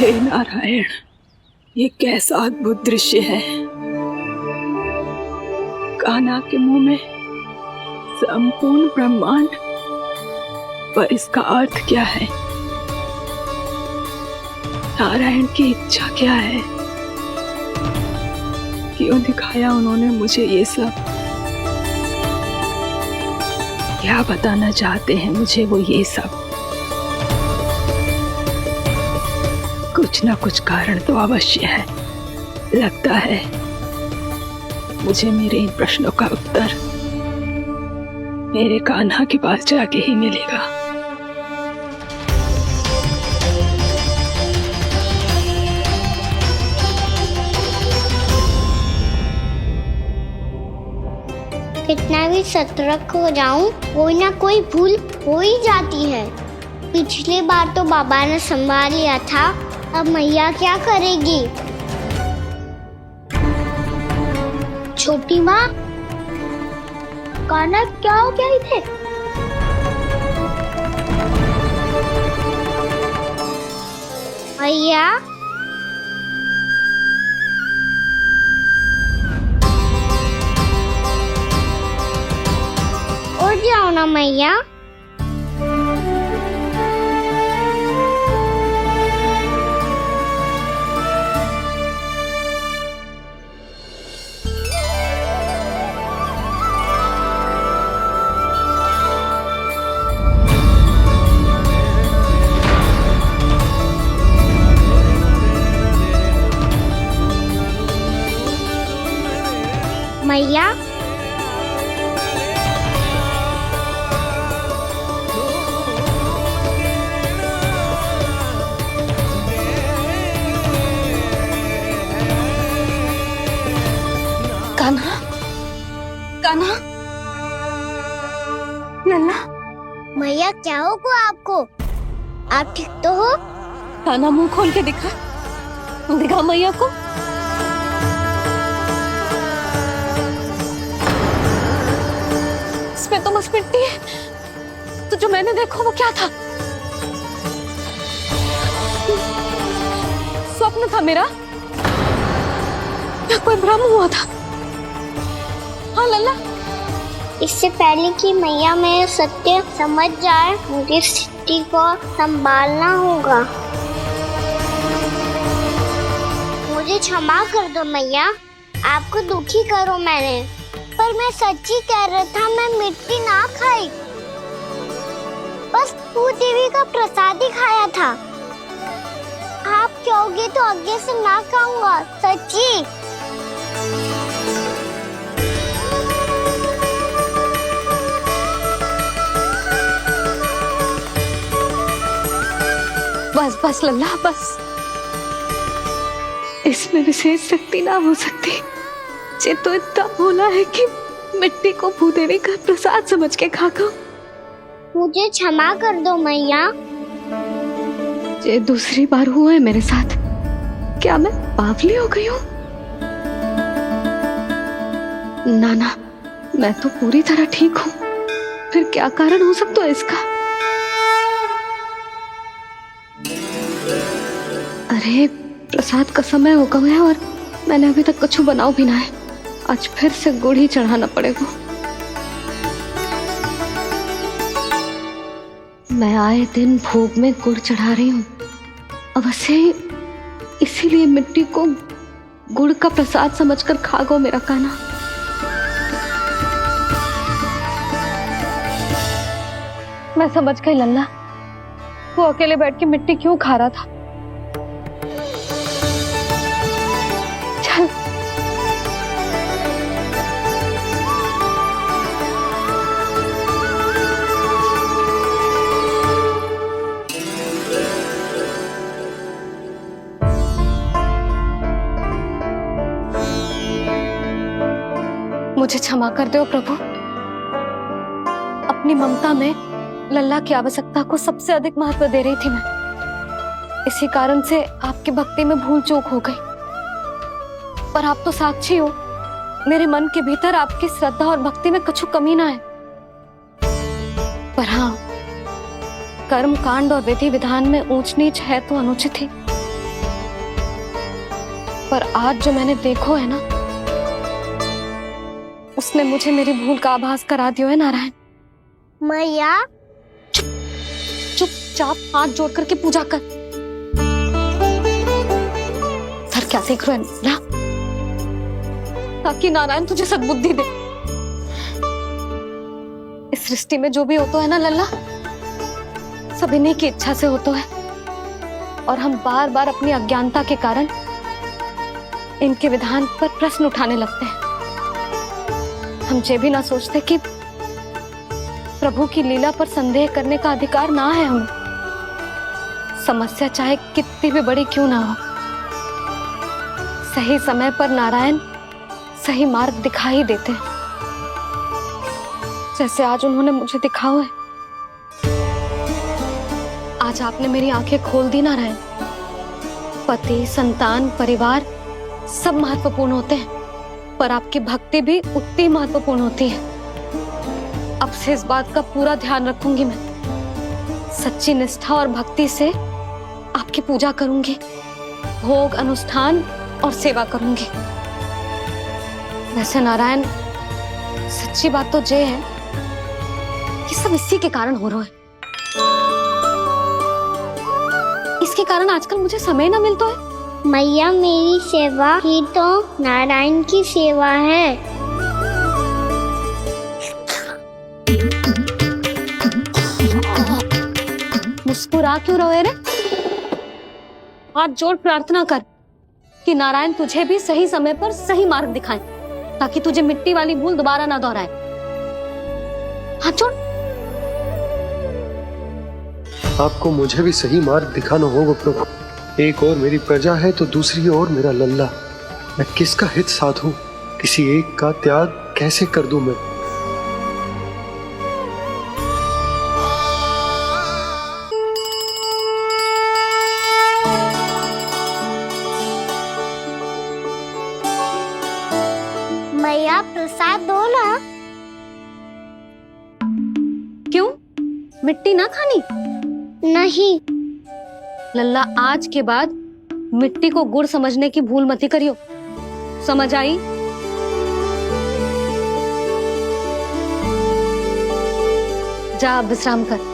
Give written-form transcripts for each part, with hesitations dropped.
हे नारायण, ये कैसा अद्भुत दृश्य है। कान्हा के मुंह में संपूर्ण ब्रह्मांड, पर इसका अर्थ क्या है? नारायण की इच्छा क्या है? क्यों दिखाया उन्होंने मुझे ये सब? क्या बताना चाहते हैं मुझे वो ये सब? कुछ ना कुछ कारण तो अवश्य है। लगता है मुझे मेरे इन प्रश्नों का उत्तर मेरे कान्हा के पास जाके ही मिलेगा। कितना भी सतर्क हो जाऊं, कोई ना कोई भूल हो ही जाती है। पिछली बार तो बाबा ने संभाल लिया था, अब मैया क्या करेगी? छोटी माँ, कान्हा क्या हो गया इधे? मैया, उठ जाओ ना मैया। मैया, कान्हा, कान्हा, नन्ना। मैया क्या होगा आपको? आप ठीक तो हो? कान्हा मुंह खोल के दिखा, दिखा मैया को। इसमें तो बस मिट्टी है, तो जो मैंने देखा वो क्या था? स्वप्न था मेरा या कोई भ्रम हुआ था? हाँ लल्ला, इससे पहले कि मैया मेरे सत्य समझ जाए, मुझे स्थिति को संभालना होगा। मुझे क्षमा कर दो मैया, आपको दुखी करो मैंने, पर मैं सच्ची कह रहा था, मैं मिट्टी ना खाई, बस तू देवी का प्रसाद ही खाया था। आप कहोगे तो आगे से ना खाऊंगा, सच्ची। बस बस लल्ला, बस। इसमें विशेष शक्ति ना हो सकती। ये तो इतना भोला है कि मिट्टी को भूदेवी का प्रसाद समझ के खागा। मुझे क्षमा कर दो मैया। ये दूसरी बार हुआ है मेरे साथ। क्या मैं बावली हो गई हूँ? ना, मैं तो पूरी तरह ठीक हूँ। फिर क्या कारण हो सकता है इसका? अरे प्रसाद का समय हो गया है और मैंने अभी तक कुछ बनाओ भी ना है। आज फिर से गुड़ ही चढ़ाना पड़ेगा। मैं आए दिन भोग में गुड़ चढ़ा रही हूँ, अवश्य इसीलिए मिट्टी को गुड़ का प्रसाद समझकर खा गो मेरा कान्हा। मैं समझ गई लल्ला, वो अकेले बैठ के मिट्टी क्यों खा रहा था। चल मुझे क्षमा कर दो प्रभु। अपनी ममता में लल्ला की आवश्यकता को सबसे अधिक महत्व दे रही थी मैं। इसी कारण से आपकी भक्ति में भूल चूक हो गई। पर आप तो साक्षी हो, मेरे मन के भीतर आपकी श्रद्धा और भक्ति में कुछ कमी ना है। पर हाँ, कर्म कांड और विधि विधान में ऊंच नीच है तो अनुचित ही। पर आज जो मैंने देखो है ना, उसने मुझे मेरी भूल का आभास करा दियो है नारायण। मैया चुपचाप हाथ जोड़ करके पूजा कर। सर क्या सीख रहे हैं ना, ताकि नारायण तुझे सद्बुद्धि दे। इस सृष्टि में जो भी होता है ना लल्ला, सब इन्हीं की इच्छा से होता है, और हम बार बार अपनी अज्ञानता के कारण इनके विधान पर प्रश्न उठाने लगते हैं। हम ये भी ना सोचते कि प्रभु की लीला पर संदेह करने का अधिकार ना है हमें। समस्या चाहे कितनी भी बड़ी क्यों ना हो, सही समय पर नारायण सही मार्ग दिखा ही देते हैं, जैसे आज उन्होंने मुझे दिखाओ है। आज आपने मेरी आंखें खोल दी नारायण। पति, संतान, परिवार सब महत्वपूर्ण होते हैं, पर आपकी भक्ति भी उतनी महत्वपूर्ण होती है। अब से इस बात का पूरा ध्यान रखूंगी मैं। सच्ची निष्ठा और भक्ति से आपकी पूजा करूंगी, भोग, अनुष्ठान और सेवा करूंगी। वैसे नारायण, सच्ची बात तो ये है कि सब इसी के कारण हो रहा है। इसके कारण आजकल मुझे समय ना मिलता है। मैया, मेरी सेवा ही तो नारायण की सेवा है। मुस्कुरा क्यों रहे रे? हाथ जोड़ प्रार्थना कर कि नारायण तुझे भी सही समय पर सही मार्ग दिखाएं, ताकि तुझे मिट्टी वाली भूल दोबारा ना दोहराए। हाथ जोड़। आपको मुझे भी सही मार्ग दिखाना होगा प्रभु। एक और मेरी प्रजा है तो दूसरी ओर मेरा लल्ला। मैं किसका हित साधूं? किसी एक का त्याग कैसे कर दूं मैं? मैया, प्रसाद दो ना। क्यों? मिट्टी ना खानी? नहीं। लल्ला, आज के बाद मिट्टी को गुड़ समझने की भूल मत करियो। समझ आई? जा विश्राम कर।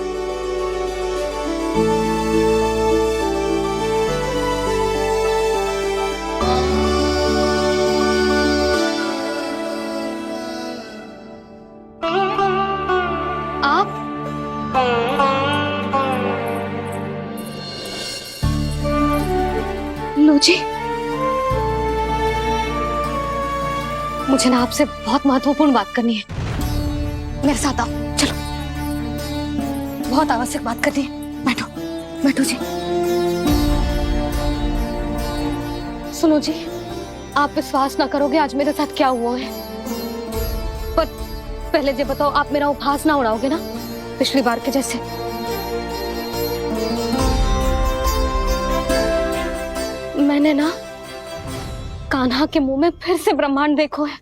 आप लो जी, मुझे ना आपसे बहुत महत्वपूर्ण बात करनी है। मेरे साथ आओ, चलो। बहुत आवश्यक बात करनी है। बैठो, बैठो जी। सुनो जी, आप विश्वास ना करोगे आज मेरे साथ क्या हुआ है। पर पहले ये बताओ, आप मेरा उपहास ना उड़ाओगे ना, पिछली बार के जैसे? मैंने ना कान्हा के मुंह में फिर से ब्रह्मांड देखो है।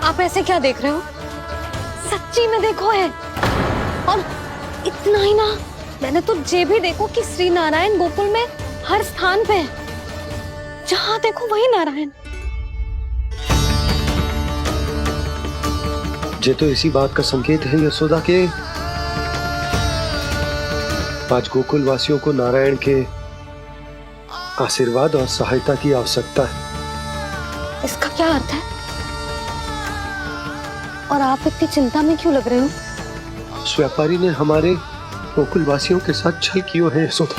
आप ऐसे क्या देख रहे हो? सच्ची में देखो है। और इतना ही ना, मैंने तो ये भी देखो कि श्री नारायण गोकुल में हर स्थान पे है। जहां देखो वही नारायण। ये तो इसी बात का संकेत है यशोदा के आज गोकुल वासियों को नारायण के आशीर्वाद और सहायता की आवश्यकता है। इसका क्या अर्थ है? और आप इतनी चिंता में क्यों लग रहे हो? उस व्यापारी ने हमारे गोकुल वासियों के साथ छल किया है यशोदा।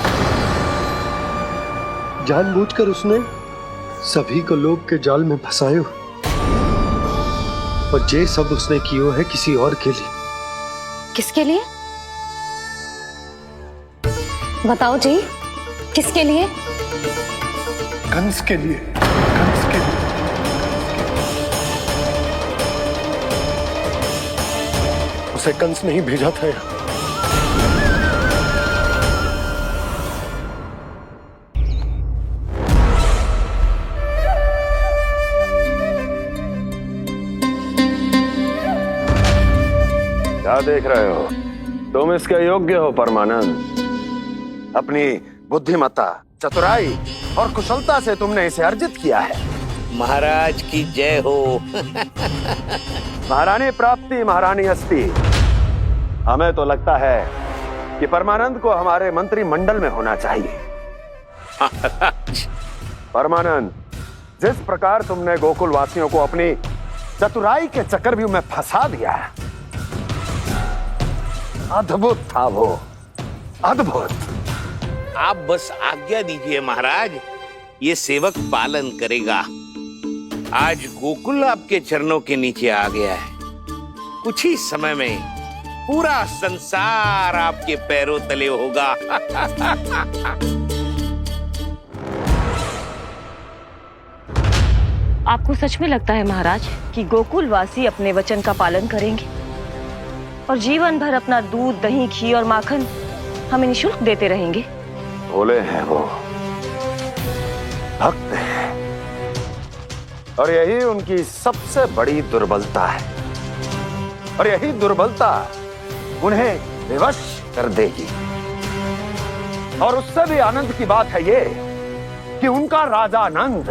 जानबूझकर उसने सभी को लोभ के जाल में फंसायो, और ये सब उसने किया है किसी और के लिए। किसके लिए? बताओ जी, किसके लिए? कंस के लिए। कंस के लिए। उसे कंस नहीं भेजा था यहाँ। क्या देख रहे हो? तुम इसके योग्य हो परमानंद। अपनी बुद्धिमत्ता, चतुराई और कुशलता से तुमने इसे अर्जित किया है। महाराज की जय हो। महारानी प्राप्ति महारानी हस्ती। हमें तो लगता है कि परमानंद को हमारे मंत्रिमंडल में होना चाहिए। परमानंद, जिस प्रकार तुमने गोकुल वासियों को अपनी चतुराई के चक्रव्यूह में फंसा दिया है, अद्भुत था वो, अद्भुत। आप बस आज्ञा दीजिए महाराज, ये सेवक पालन करेगा। आज गोकुल आपके चरणों के नीचे आ गया है। कुछ ही समय में पूरा संसार आपके पैरों तले होगा। आपको सच में लगता है महाराज कि गोकुलवासी अपने वचन का पालन करेंगे और जीवन भर अपना दूध, दही, घी और माखन हमें निःशुल्क देते रहेंगे? भोले हैं वो, भक्त हैं, और यही उनकी सबसे बड़ी दुर्बलता है। और यही दुर्बलता उन्हें विवश कर देगी। और उससे भी आनंद की बात है ये कि उनका राजा आनंद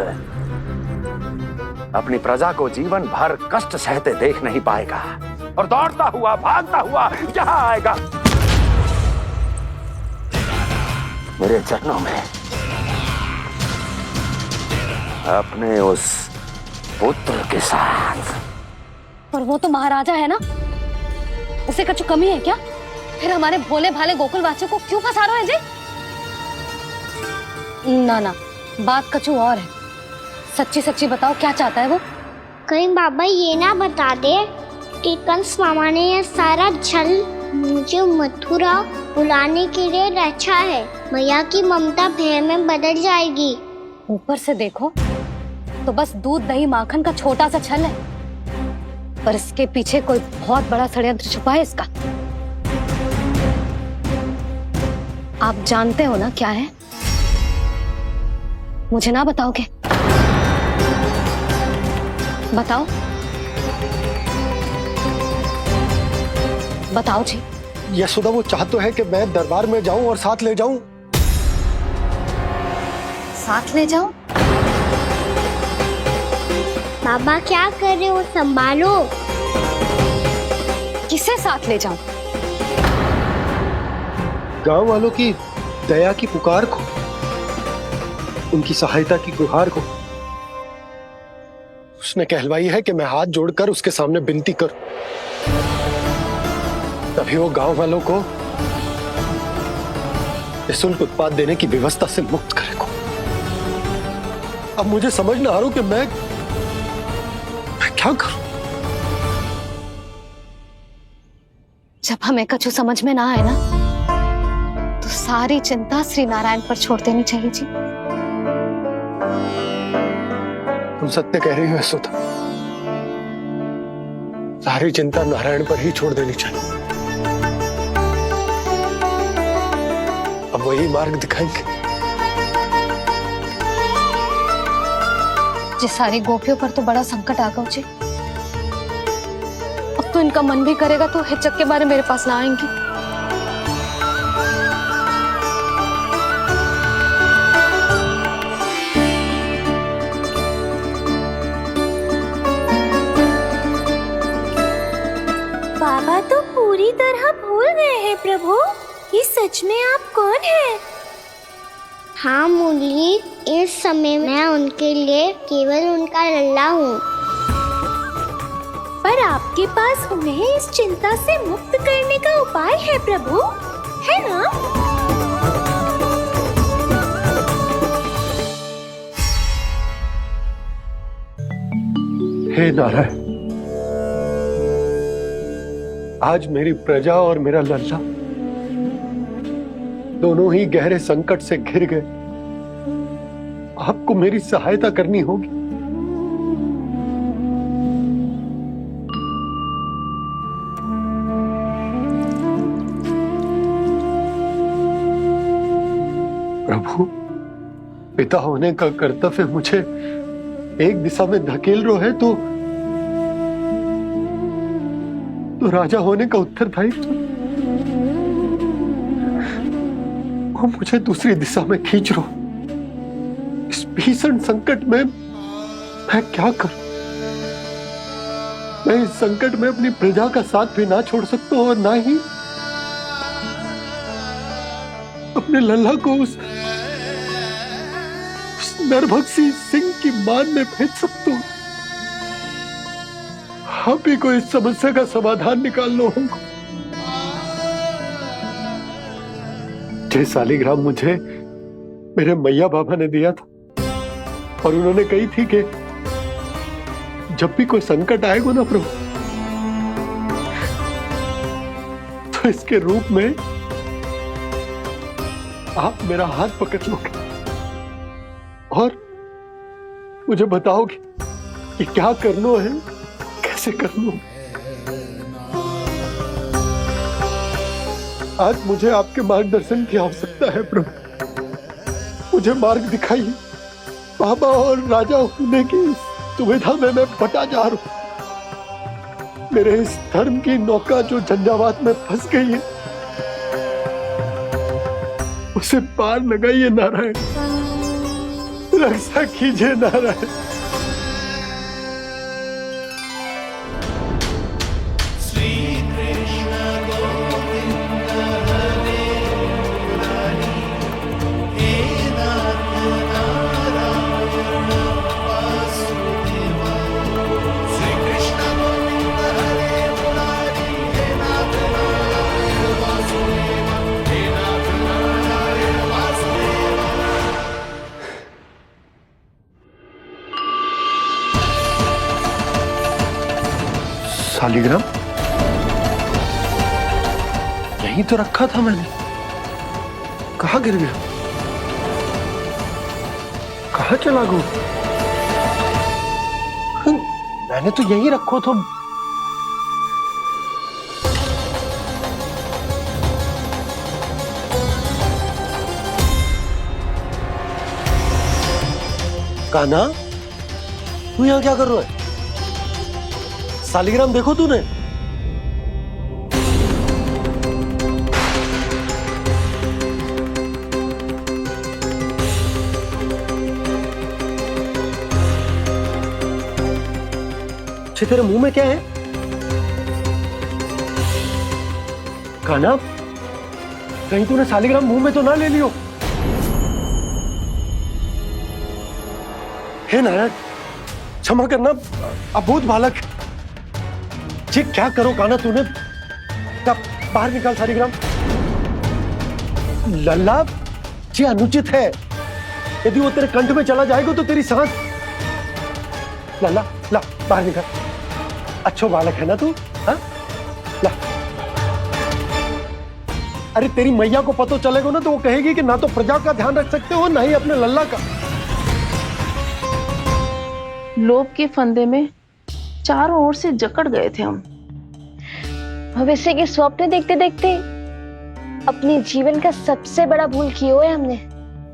अपनी प्रजा को जीवन भर कष्ट सहते देख नहीं पाएगा और दौड़ता हुआ, भागता हुआ यहां आएगा मेरे चरणों में, अपने उस पुत्र के साथ। पर वो तो महाराजा है ना, उसे कछु कमी है क्या? फिर हमारे भोले भाले गोकुल वासियों को क्यों फंसा रहे हैं जी? ना ना, बात कछु और है। सच्ची सच्ची बताओ, क्या चाहता है वो? कहीं बाबा ये ना बता दे कि कंस मामा ने यह सारा छल मुझे मथुरा बुलाने के लिए रचा है। मैया की ममता भय में बदल जाएगी। ऊपर से देखो तो बस दूध, दही, माखन का छोटा सा छल है, पर इसके पीछे कोई बहुत बड़ा षड्यंत्र छुपा है इसका। आप जानते हो ना क्या है? मुझे ना बताओगे? बताओ बताओ जी। यशोदा, वो चाह तो है कि मैं दरबार में जाऊं और साथ ले जाऊं। साथ ले जाओ? बाबा क्या कर रहे हो, संभालो। किसे साथ ले जाऊं? गांव वालों की दया की पुकार को, उनकी सहायता की गुहार को। उसने कहलवाई है कि मैं हाथ जोड़कर उसके सामने विनती करूं, तभी वो गांव वालों को निःशुल्क उत्पाद देने की व्यवस्था से मुक्त करेगा। अब मुझे समझ ना आ रहा कि मैं क्या करूं। जब हमें कछु समझ में ना आए ना, तो सारी चिंता श्री नारायण पर छोड़ देनी चाहिए जी। तुम सत्य कह रही हो यशोदा, सारी चिंता नारायण पर ही छोड़ देनी चाहिए। अब वही मार्ग दिखाएंगे। जिस सारी गोपियों पर तो बड़ा संकट आ गया जी। अब तो इनका मन भी करेगा तो हिचक के बारे मेरे पास ना आएंगी। बाबा तो पूरी तरह भूल गए हैं प्रभु, ये सच में आप कौन हैं? हाँ मुरली, इस समय मैं उनके लिए केवल उनका लल्ला हूँ। पर आपके पास उन्हें इस चिंता से मुक्त करने का उपाय है प्रभु, है ना? हे नारायण, आज मेरी प्रजा और मेरा लल्ला दोनों ही गहरे संकट से घिर गए। आपको मेरी सहायता करनी होगी। प्रभु, पिता होने का कर्तव्य मुझे एक दिशा में धकेल रहा है तो राजा होने का उत्तरदायित्व वो मुझे दूसरी दिशा में खींच रहे हो। इस भीषण संकट में मैं क्या करूं? मैं इस संकट में अपनी प्रजा का साथ भी ना छोड़ सकता हूं और ना ही अपने लल्ला को उस नरभक्षी सिंह की मान में भेज सकता हूं। आप ही को इस समस्या का समाधान निकालना होगा। जे शालिग्राम मुझे मेरे मैया बाबा ने दिया था और उन्होंने कही थी कि जब भी कोई संकट आएगा ना प्रभु, तो इसके रूप में आप मेरा हाथ पकड़ लोगे और मुझे बताओगे कि क्या करना है, कैसे करना है। आज मुझे आपके मार्गदर्शन की आवश्यकता है प्रभु। मुझे मार्ग दिखाइए। बाबा और राजा होने की दुविधा में मैं बटा जा रहा हूं। मेरे इस धर्म की नौका जो झंझावात में फंस गई है, उसे पार लगाइए नारायण। रक्षा कीजिए नारायण। शालिग्राम यहीं तो रखा था मैंने। कहाँ गिर गया? कहाँ चला गया? मैंने तो यहीं रखो था। कान्हा, तू यहाँ क्या कर रहा है? शालिग्राम देखो तूने? तेरे मुंह में क्या है? कान्हा, कहीं तूने शालिग्राम मुंह में तो ना ले लियो? हे नारायण, क्षमा करना, अबोध बालक। जी क्या करो कान्हा तूने? बाहर निकाल शालिग्राम। लल्ला, जी अनुचित है। यदि वो तेरे कंठ में चला जाएगा तो तेरी सांस। लल्ला, ला बाहर निकाल। अच्छो बालक है ना तू? हाँ, ला। अरे तेरी मैया को पता चलेगा ना तो वो कहेगी कि ना तो प्रजा का ध्यान रख सकते हो ना ही अपने लल्ला का। लोभ के फंदे में चारों ओर से जकड़ गए थे हम। भविष्य के स्वप्न देखते देखते अपने जीवन का सबसे बड़ा भूल किया है हमने।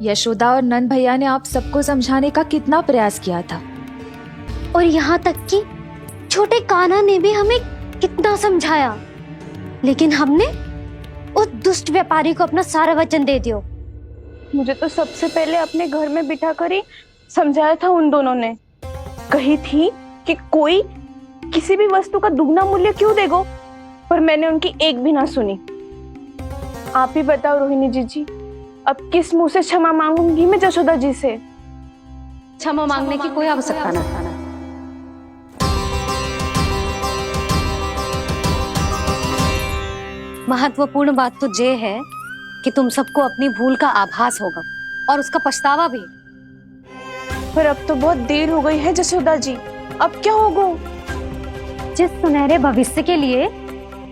यशोदा और नंद भैया ने आप सबको समझाने का कितना प्रयास किया था, और यहाँ तक कि छोटे कान्हा ने भी हमें कितना समझाया, लेकिन हमने उस दुष्ट व्यापारी को अपना सारा वचन दे दिया। मुझे तो सबसे पहले अपने घर में बिठा कर ही समझाया था उन दोनों ने। कही थी कि कोई किसी भी वस्तु का दुगना मूल्य क्यों देगा, पर मैंने उनकी एक भी ना सुनी। आप ही बताओ रोहिणी जी, अब किस मुंह से क्षमा मांगूंगी मैं जशोदा जी से? क्षमा मांगने की कोई आवश्यकता ना था। महत्वपूर्ण बात तो ये है कि तुम सबको अपनी भूल का आभास होगा और उसका पछतावा भी। पर अब तो बहुत देर हो गई है जशोदा जी, अब क्या होगा? जिस सुनहरे भविष्य के लिए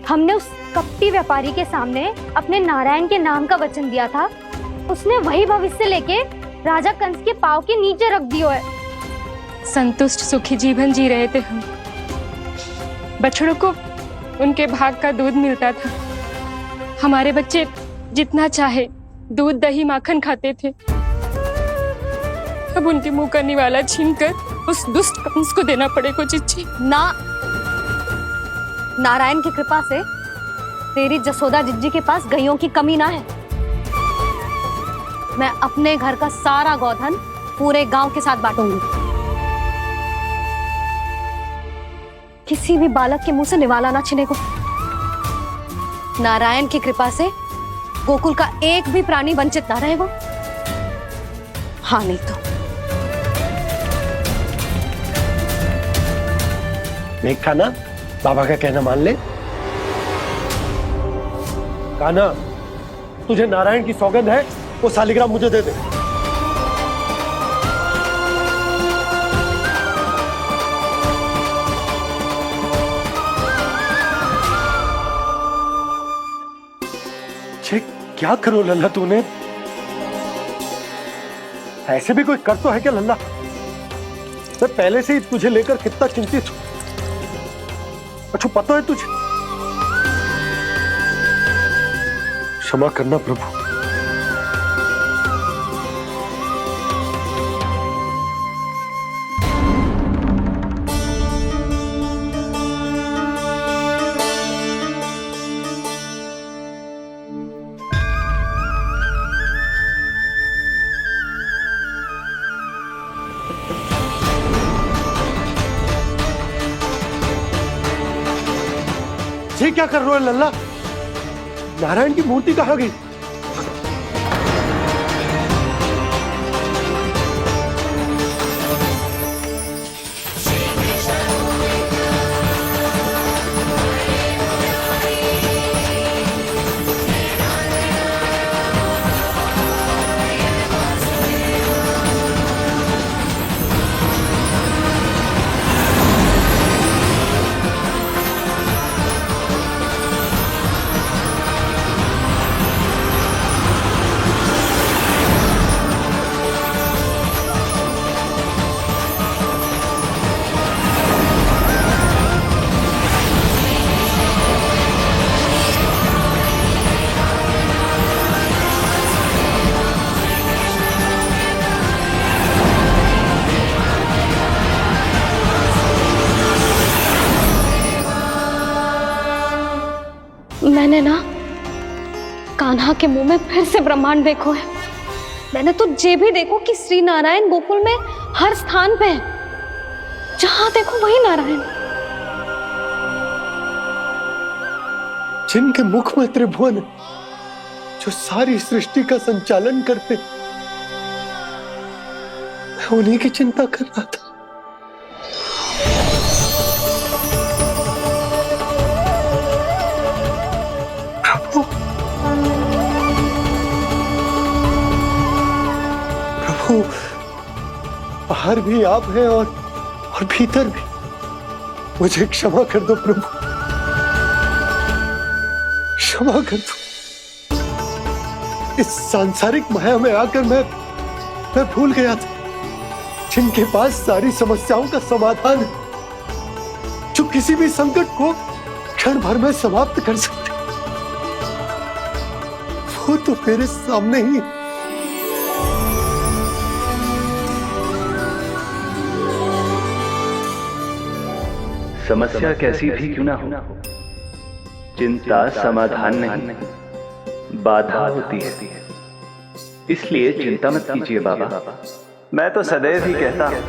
हमने उस कपटी व्यापारी के सामने अपने नारायण के नाम का वचन दिया था, उसने वही भविष्य लेके राजा कंस के पांव के नीचे रख दिया है। संतुष्ट सुखी जीवन जी रहे थे हम। बछड़ों को उनके भाग का दूध मिलता था। हमारे बच्चे जितना चाहे दूध दही माखन खाते थे। अब उनके मुंह का निवाला छीनकर उस दुष्ट कंस को देना पड़ेगा चिच्ची। ना, नारायण की कृपा से तेरी जसोदा जिज्जी के पास गइयों की कमी ना है। मैं अपने घर का सारा गोधन पूरे गांव के साथ बांटूंगी। किसी भी बालक के मुंह से निवाला ना छिने को। नारायण की कृपा से गोकुल का एक भी प्राणी वंचित ना रहेगा। हाँ नहीं तो देख कान्हा, बाबा का कहना मान ले। कान्हा, तुझे नारायण की सौगंध है, वो शालिग्राम मुझे दे दे। क्या करो लल्ला तूने? ऐसे भी कोई कर तो है क्या लल्ला? मैं पहले से ही तुझे लेकर कितना चिंतित हूं। अच्छा पता है तुझे? क्षमा करना प्रभु। ये क्या कर रहे हो लल्ला? नारायण की मूर्ति कहाँ गई? मैंने ना कान्हा के मुंह में फिर से ब्रह्मांड देखो है। मैंने तो ये भी देखो कि श्री नारायण गोकुल में हर स्थान पे है। जहां देखो वही नारायण। जिनके मुख में त्रिभुवन, जो सारी सृष्टि का संचालन करते, मैं उन्हीं की चिंता कर रहा था। प्रभु, बाहर भी आप हैं और भीतर भी। मुझे क्षमा कर दो प्रभु, क्षमा कर दो। इस सांसारिक माया में आकर मैं भूल गया था जिनके पास सारी समस्याओं का समाधान है, जो किसी भी संकट को क्षण भर में समाप्त कर सकते, वो तो मेरे सामने ही। समस्या कैसी भी क्यों ना हो, चिंता समाधान नहीं, बाधा होती है। इसलिए चिंता मत कीजिए बाबा। मैं तो सदैव ही कहता हूं,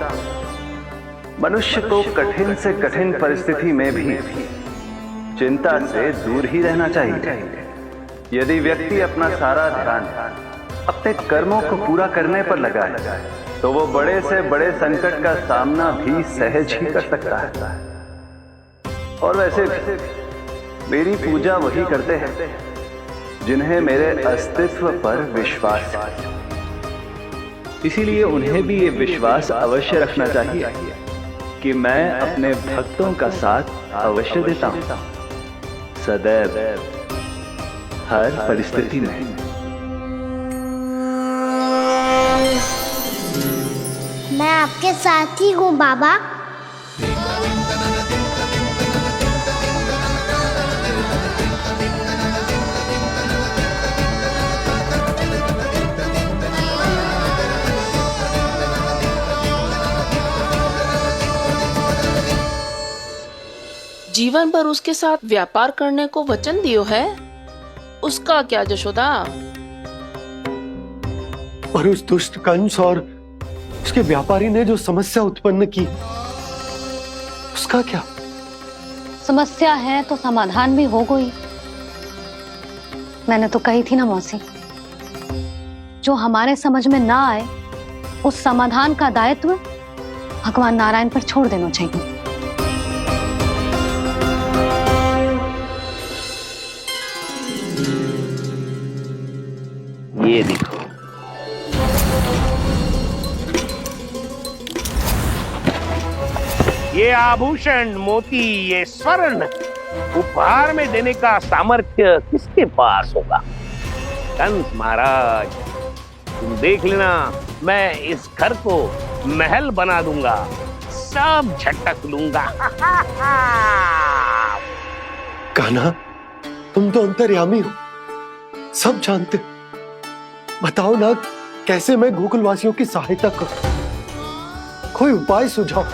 मनुष्य को कठिन से कठिन परिस्थिति में भी चिंता से दूर ही रहना चाहिए। यदि व्यक्ति अपना सारा ध्यान अपने कर्मों को पूरा करने पर लगाए, तो वो बड़े से बड़े संकट का सामना भी सहज ही कर सकता है। और वैसे भी मेरी पूजा वही करते हैं जिन्हें मेरे अस्तित्व पर विश्वास है। इसीलिए उन्हें भी ये विश्वास अवश्य रखना चाहिए कि मैं अपने भक्तों का साथ अवश्य देता हूं, सदैव, हर परिस्थिति में। मैं आपके साथ ही हूँ बाबा। जीवन भर उसके साथ व्यापार करने को वचन दियो है, उसका क्या जशोदा? पर उस दुष्ट कंस और उसके व्यापारी ने जो समस्या उत्पन्न की, उसका क्या? समस्या है तो समाधान भी हो गई। मैंने तो कही थी ना मौसी, जो हमारे समझ में ना आए उस समाधान का दायित्व भगवान नारायण पर छोड़ देना चाहिए। ये देखो, ये आभूषण, मोती, ये स्वर्ण उपहार में देने का सामर्थ्य किसके पास होगा? कंस महाराज, तुम देख लेना, मैं इस घर को महल बना दूंगा, सब झटक लूंगा। कान्हा, तुम तो अंतर्यामी हो, सब जानते हो। बताओ ना, कैसे मैं गोकुलवासियों की सहायता करूं? कोई उपाय सुझाओ।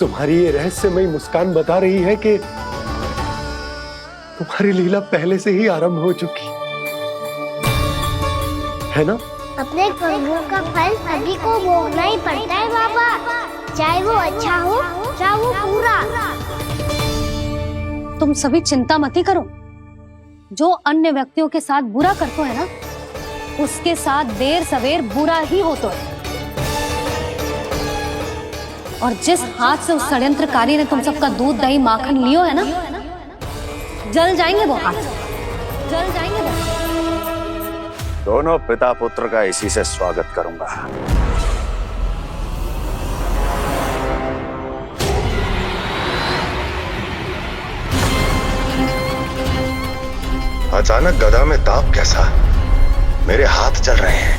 तुम्हारी ये रहस्यमयी मुस्कान बता रही है कि तुम्हारी लीला पहले से ही आरंभ हो चुकी है ना? अपने कर्मों का फल सभी को भोगना ही पड़ता है बाबा, चाहे वो अच्छा हो चाहे वो बुरा। तुम सभी चिंता मत ही करो। जो अन्य व्यक्तियों के साथ बुरा करते है ना, उसके साथ देर सवेर बुरा ही होता है। और जिस हाथ से उस षड्यंत्रकारी ने तुम सबका दूध दही माखन लियो है ना, जल जाएंगे वो हाथ, जल जाएंगे वो। दोनों पिता पुत्र का इसी से स्वागत करूंगा। अचानक गदा में ताप कैसा? मेरे हाथ जल रहे हैं।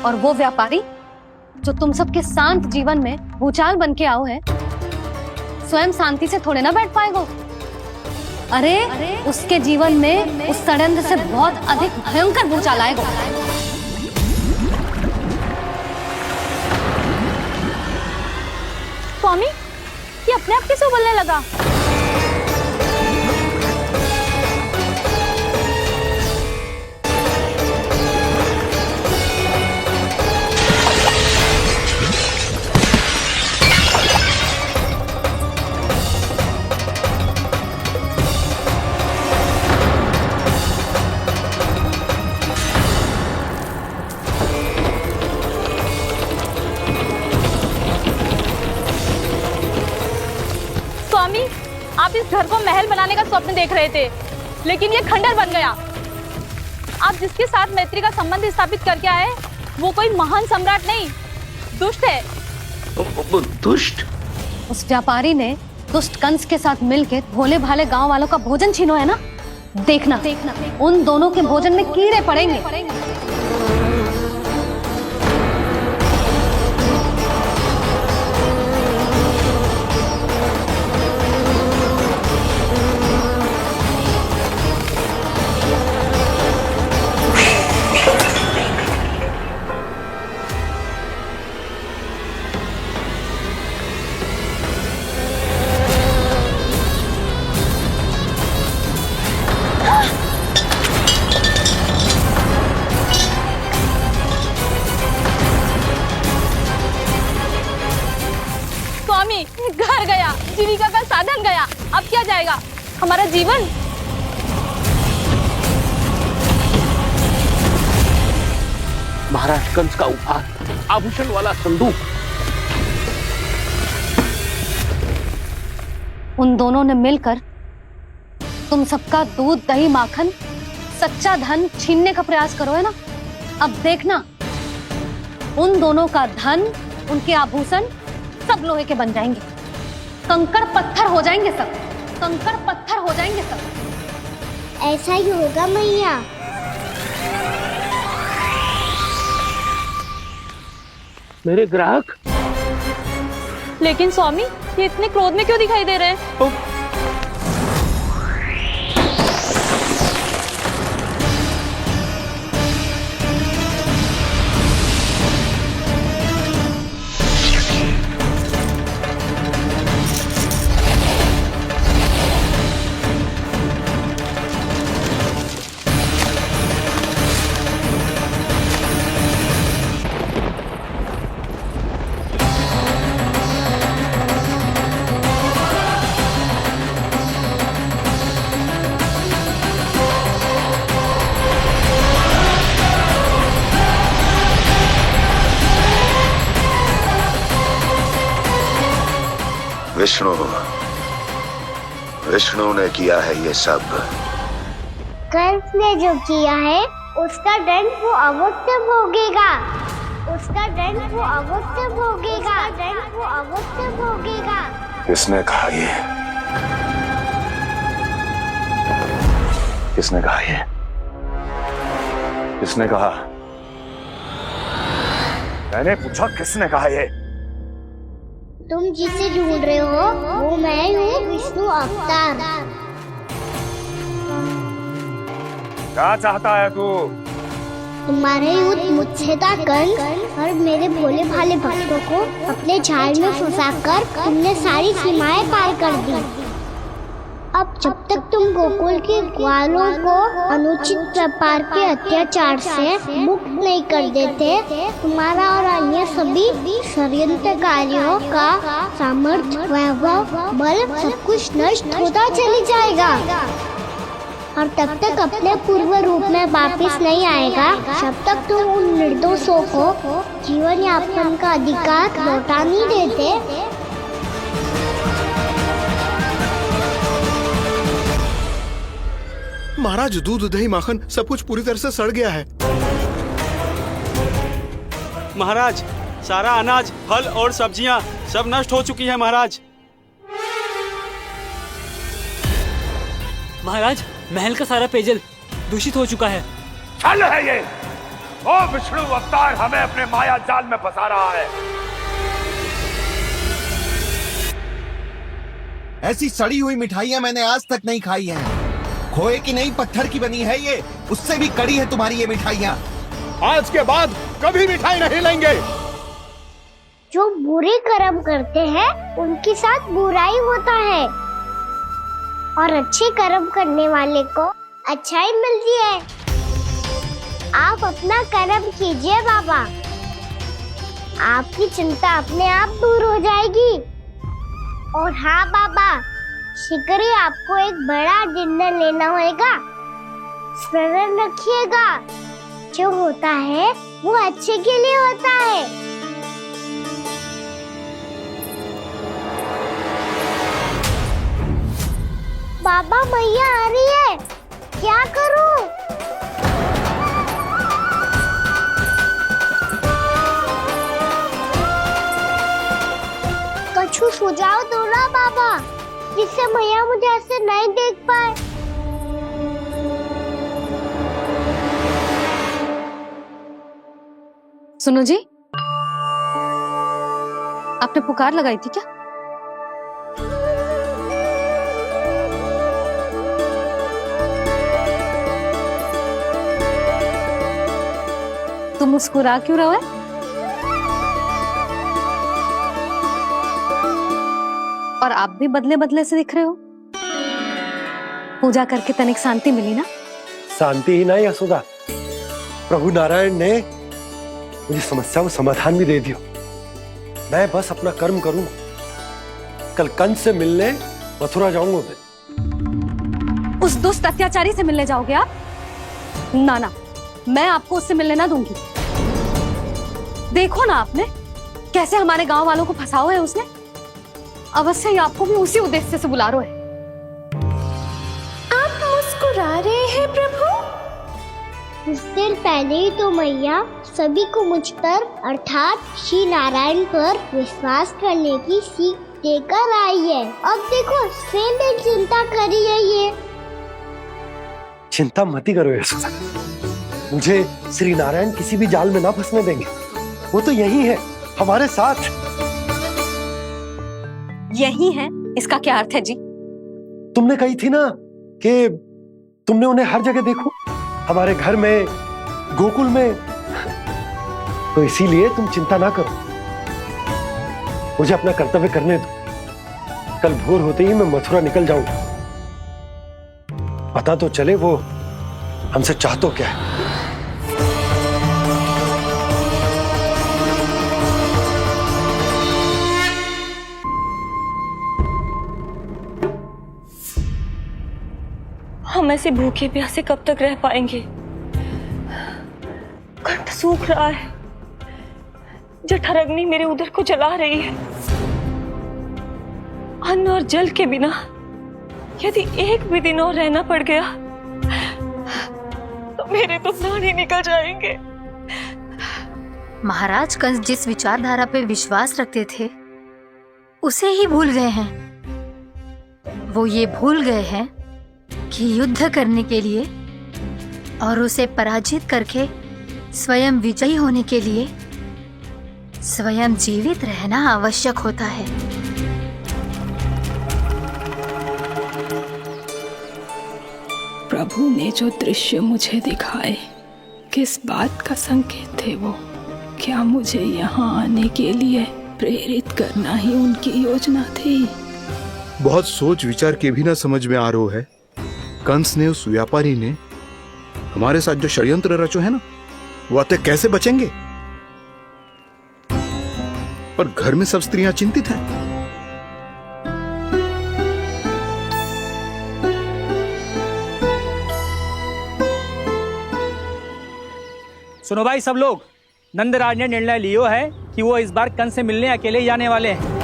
और वो व्यापारी जो तुम सबके शांत जीवन में भूचाल बन के आओ है, स्वयं शांति से थोड़े ना बैठ पाएगा। अरे उसके जीवन में उस षड्यंत्र से बहुत अधिक भयंकर भूचाल आएगा। स्वामी, ये अपने आप कैसे बोलने लगा? स्वामी, आप इस घर को महल बनाने का स्वप्न देख रहे थे, लेकिन ये खंडर बन गया। आप जिसके साथ मैत्री का संबंध स्थापित करके आए, वो कोई महान सम्राट नहीं, दुष्ट है। दुष्ट? उस व्यापारी ने दुष्ट कंस के साथ मिलकर भोले भाले गांव वालों का भोजन छीनो है ना, देखना उन दोनों के भोजन में कीड़े पड़ेंगे। घर गया, जीविका का साधन गया, अब क्या जाएगा हमारा जीवन? महाराज कंस का उपहार, आभूषण वाला संदूक। उन दोनों ने मिलकर तुम सबका दूध दही माखन सच्चा धन छीनने का प्रयास करो है ना। अब देखना उन दोनों का धन, उनके आभूषण सब लोहे के बन जाएंगे, कंकड़ पत्थर हो जाएंगे सब, कंकड़ पत्थर हो जाएंगे सब। ऐसा ही होगा मैया। मेरे ग्राहक? लेकिन स्वामी, ये इतने क्रोध में क्यों दिखाई दे रहे हैं? विष्णु विष्णु ने किया है ये सब। कंस ने जो किया है उसका दंड वो अवश्य भोगेगा। उसका दंड वो अवश्य भोगेगा। दंड वो अवश्य भोगेगा। किसने कहा ये? किसने कहा ये? किसने कहा? मैंने पूछा किसने कहा ये? तुम जिसे ढूंढ रहे हो वो मैं हूँ, विष्णु अवतार। क्या चाहता है तू? तुम्हारे युद्ध मुझसे था कंस, और मेरे भोले भाले भक्तों को अपने जाल में फंसाकर तुमने सारी सीमाएं पार कर दी। अब जब तक तुम गोकुल के ग्वालों को अनुचित प्रकार के अत्याचार से मुक्त नहीं कर देते, तुम्हारा और अन्य सभी षड्यंत्रकारियों का सामर्थ्य, वैभव, बल सब कुछ नष्ट होता चली जाएगा। और तब तक अपने पूर्व रूप में वापस नहीं आएगा जब तक तुम उन निर्दोषों को जीवन यापन का अधिकार लौटा नहीं देते। महाराज, दूध, दही, माखन सब कुछ पूरी तरह से सड़ गया है। महाराज, सारा अनाज, फल और सब्जियां सब नष्ट हो चुकी है महाराज। महाराज, महल का सारा पेयजल दूषित हो चुका है। छल है ये। ओ विष्णु अवतार हमें अपने माया जाल में फंसा रहा है। ऐसी सड़ी हुई मिठाइयाँ मैंने आज तक नहीं खाई हैं। खोए की नहीं, पत्थर की बनी है ये, उससे भी कड़ी है तुम्हारी ये मिठाइयाँ। आज के बाद कभी मिठाई नहीं लेंगे। जो बुरे कर्म करते हैं उनके साथ बुराई होता है, और अच्छे कर्म करने वाले को अच्छाई मिलती है। आप अपना कर्म कीजिए बाबा, आपकी चिंता अपने आप दूर हो जाएगी। और हाँ बाबा, शीघ्र ही आपको एक बड़ा निर्णय लेना होगा। स्मरण रखिएगा, जो होता है वो अच्छे के लिए होता है। बाबा, मैया आ रही है, क्या करूं? कुछ सुझाव दो ना बाबा, जिससे मैया मुझे ऐसे नहीं देख पाए। सुनो जी, आपने पुकार लगाई थी क्या? तुम मुस्कुरा क्यों रहे हो? और आप भी बदले बदले से दिख रहे हो। पूजा करके तनिक शांति मिली ना? शांति ही नहीं यशोदा, प्रभु नारायण ने मुझे समस्या को समाधान भी दे दिया। मैं बस अपना कर्म करूंगा। कल कंस से मिलने मथुरा जाऊंगा मैं। उस दुष्ट अत्याचारी से मिलने जाओगे आप? ना ना, मैं आपको उससे मिलने ना दूंगी। देखो ना आपने कैसे हमारे गांव वालों को फंसा हुआ है उसने। अवश्य ही आपको भी उसी उद्देश्य से बुला रहा है। आप मुस्कुरा रहे हैं प्रभु? कुछ देर पहले ही तो मैया सभी को मुझ पर अर्थात श्री नारायण पर विश्वास करने की सीख देकर आई है। अब देखो स्वयं भी चिंता करी है ये। चिंता मत करो यशोदा, मुझे श्री नारायण किसी भी जाल में ना फंसने देंगे। वो तो यही है हमारे साथ। यही है, इसका क्या अर्थ है जी? तुमने कही थी ना कि तुमने उन्हें हर जगह देखो, हमारे घर में, गोकुल में। तो इसीलिए तुम चिंता ना करो, मुझे अपना कर्तव्य करने दो। कल भोर होते ही मैं मथुरा निकल जाऊंगा। पता तो चले वो हमसे चाहतो क्या है। हम ऐसे भूखे प्यासे कब तक रह पाएंगे? कंठ सूख रहा है, जठरग्नि मेरे उदर को जला रही है। अन्न और जल के बिना यदि एक भी दिन और रहना पड़ गया तो मेरे तो प्राण ही निकल जाएंगे। महाराज कंस जिस विचारधारा पे विश्वास रखते थे उसे ही भूल गए हैं। वो ये भूल गए हैं कि युद्ध करने के लिए और उसे पराजित करके स्वयं विजयी होने के लिए स्वयं जीवित रहना आवश्यक होता है। प्रभु ने जो दृश्य मुझे दिखाए किस बात का संकेत थे वो? क्या मुझे यहाँ आने के लिए प्रेरित करना ही उनकी योजना थी? बहुत सोच विचार के भी ना समझ में आ रहा है। कंस ने, उस व्यापारी ने हमारे साथ जो षड्यंत्र रचो है ना, वो आते कैसे बचेंगे? पर घर में सब स्त्रियां चिंतित हैं। सुनो भाई सब लोग, नंदराज ने निर्णय लियो है कि वो इस बार कंस से मिलने अकेले जाने वाले हैं।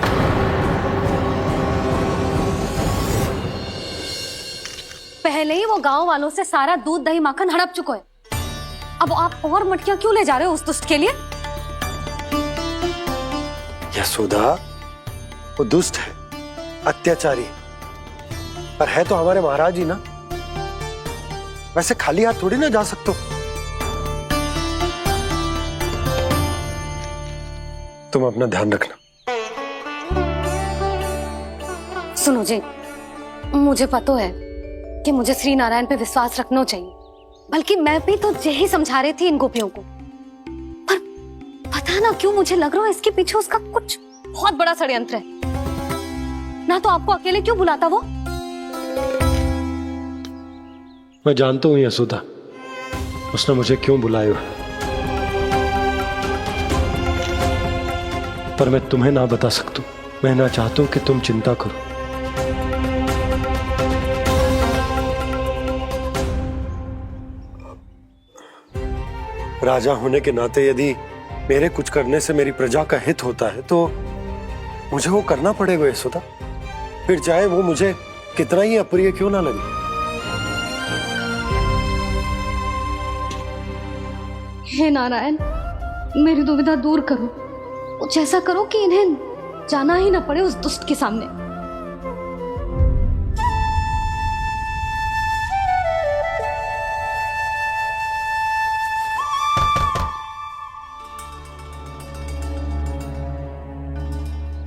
पहले ही वो गांव वालों से सारा दूध दही माखन हड़प चुका है। अब आप और मटकियां क्यों ले जा रहे हो उस दुष्ट के लिए? यशोदा, वो दुष्ट है, अत्याचारी, पर है तो हमारे महाराज ही ना। वैसे खाली हाथ थोड़ी ना जा सकते हो। तुम अपना ध्यान रखना। सुनो जी, मुझे पता है कि मुझे श्री नारायण पे विश्वास रखना चाहिए, बल्कि मैं भी तो यही समझा रही थी इन गोपियों को। पर पता ना क्यों मुझे लग रहा है इसके पीछे उसका कुछ बहुत बड़ा षड्यंत्र है। ना तो आपको अकेले क्यों बुलाता वो? मैं जानता हूं यशोदा, उसने मुझे क्यों बुलाया, पर मैं तुम्हें ना बता सकता। मैं ना चाहता हूं कि तुम चिंता करो। राजा होने के नाते यदि मेरे कुछ करने से मेरी प्रजा का हित होता है तो मुझे वो करना पड़ेगा यशोदा, फिर चाहे वो मुझे कितना ही अप्रिय क्यों ना लगे। हे नारायण, मेरी दुविधा दूर करो। कुछ ऐसा करो कि इन्हें जाना ही ना पड़े उस दुष्ट के सामने।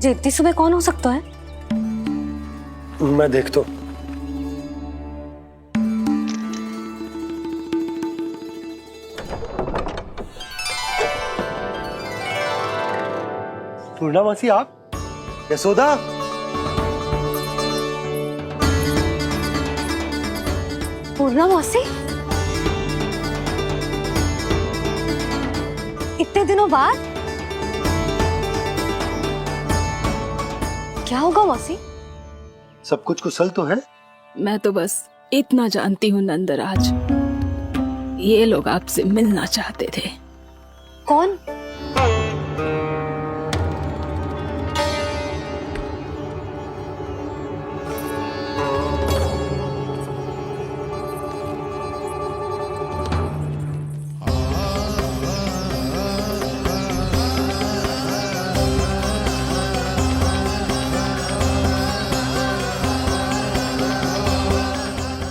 जी इतनी सुबह कौन हो सकता है? मैं देखता हूं। पूर्णामासी, आप? यशोदा, पूर्णामासी, इतने दिनों बाद? क्या होगा मौसी? सब कुछ कुशल तो है? मैं तो बस इतना जानती हूँ नंदराज, ये लोग आपसे मिलना चाहते थे। कौन?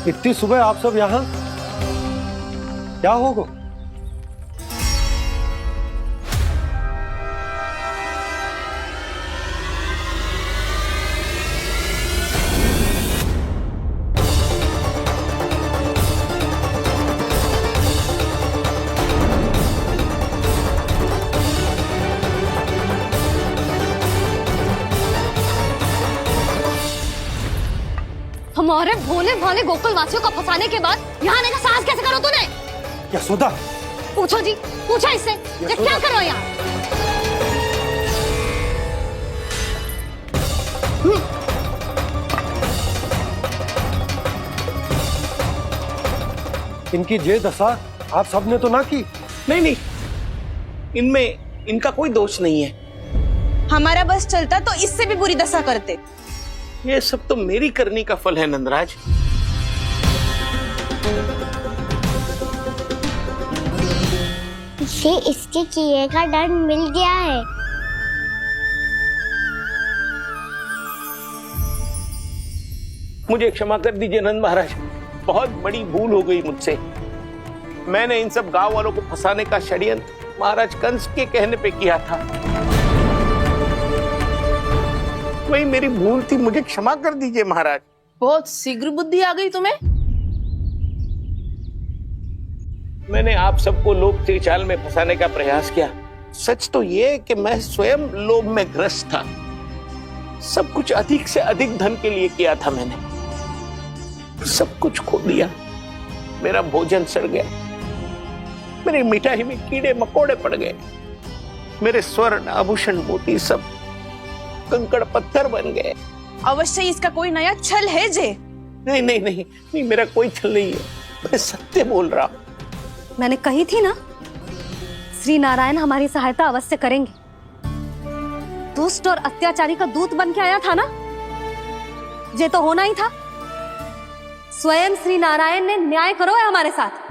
इतनी सुबह आप सब यहाँ? क्या होगा? हमारे भोले भाले गोकुल वासियों को फंसाने के बाद यहाँ आने का साहस कैसे करो तूने? यशोदा, पूछो जी, पूछो इससे, ये क्या करो यहाँ? इनकी ये दशा आप सबने तो ना की? नहीं नहीं, इनमें इनका कोई दोष नहीं है। हमारा बस चलता तो इससे भी बुरी दशा करते। ये सब तो मेरी करनी का फल है नंदराज। इसे इसके किए का दंड मिल गया है। मुझे क्षमा कर दीजिए नंद महाराज, बहुत बड़ी भूल हो गई मुझसे। मैंने इन सब गांव वालों को फंसाने का षड्यंत्र महाराज कंस के कहने पे किया था। वही मेरी भूल थी, मुझे क्षमा कर दीजिए महाराज। बहुत शीघ्र बुद्धि आ गई तुम्हें। मैंने आप सबको लोभ के चाल में फंसाने का प्रयास किया। सच तो ये कि मैं स्वयं लोभ में ग्रस्त था। सब कुछ अधिक से अधिक धन के लिए किया था मैंने। सब कुछ खो दिया। मेरा भोजन सड़ गया, मेरी मिठाई में कीड़े मकोड़े पड़ गए, मेरे स्वर्ण आभूषण मोती सब कंकड़ पत्थर बन गए। अवश्य इसका कोई नया छल है जे। नहीं नहीं नहीं नहीं, मेरा कोई छल नहीं है, मैं सत्य बोल रहा हूं। मैंने कही थी ना, श्री नारायण हमारी सहायता अवश्य करेंगे। दुष्ट और अत्याचारी का दूत बन के आया था ना, ये तो होना ही था। स्वयं श्री नारायण ने न्याय करो है हमारे साथ।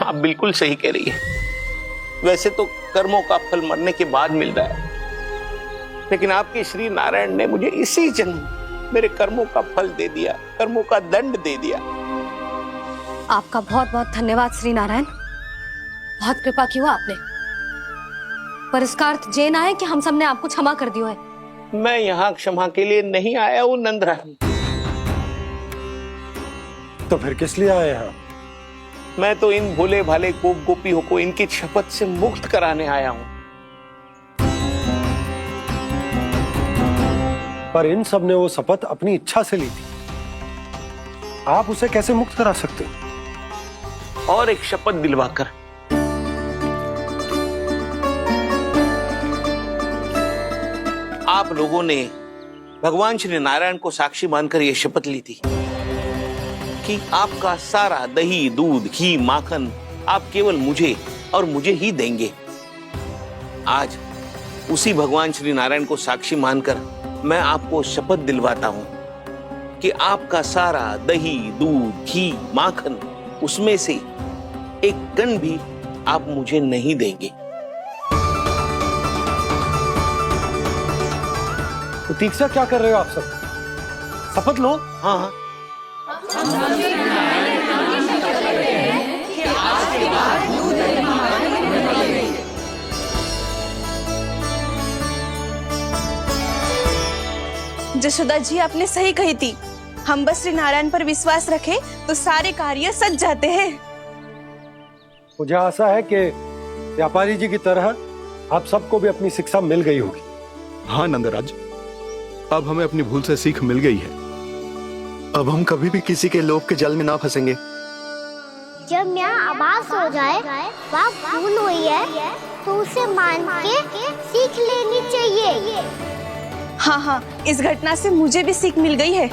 आप बिल्कुल सही कह रही है। वैसे तो कर्मों का फल मरने के बाद मिल रहा है, लेकिन आपके श्री नारायण ने मुझे इसी जन्म मेरे कर्मों का फल दे दिया, कर्मों का दंड दे दिया। आपका बहुत बहुत धन्यवाद श्री नारायण, बहुत कृपा की हो आपने। पर इसका अर्थ ये ना है कि हम सब ने आपको क्षमा कर दिया है। मैं यहाँ क्षमा के लिए नहीं आया हूँ नंदरानी। तो फिर किस लिए आए हैं? मैं तो इन भोले भाले गोप गोपियों को इनकी शपथ से मुक्त कराने आया हूँ। पर इन सब ने वो शपथ अपनी इच्छा से ली थी, आप उसे कैसे मुक्त करा सकते? और एक शपथ दिलवाकर। आप लोगों ने भगवान श्री नारायण को साक्षी मानकर यह शपथ ली थी कि आपका सारा दही, दूध, घी, माखन आप केवल मुझे और मुझे ही देंगे। आज उसी भगवान श्री नारायण को साक्षी मानकर मैं आपको शपथ दिलवाता हूं कि आपका सारा दही, दूध, घी, माखन उसमें से एक कण भी आप मुझे नहीं देंगे। प्रतीक्षा क्या कर रहे हो आप सब? शपथ लो। हाँ हाँ। जशोदा जी, आपने सही कही थी। हम बस श्री नारायण पर विश्वास रखें तो सारे कार्य सज जाते हैं। मुझे आशा है कि व्यापारी जी की तरह आप सबको भी अपनी शिक्षा मिल गई होगी। हाँ नंदराज, अब हमें अपनी भूल से सीख मिल गई है। अब हम कभी भी किसी के लोभ के जाल में ना फंसेंगे। जब यहाँ आभास हो जाए वहाँ भूल हुई है तो उसे मान के सीख लेनी चाहिए। हाँ हाँ, इस घटना से मुझे भी सीख मिल गई है।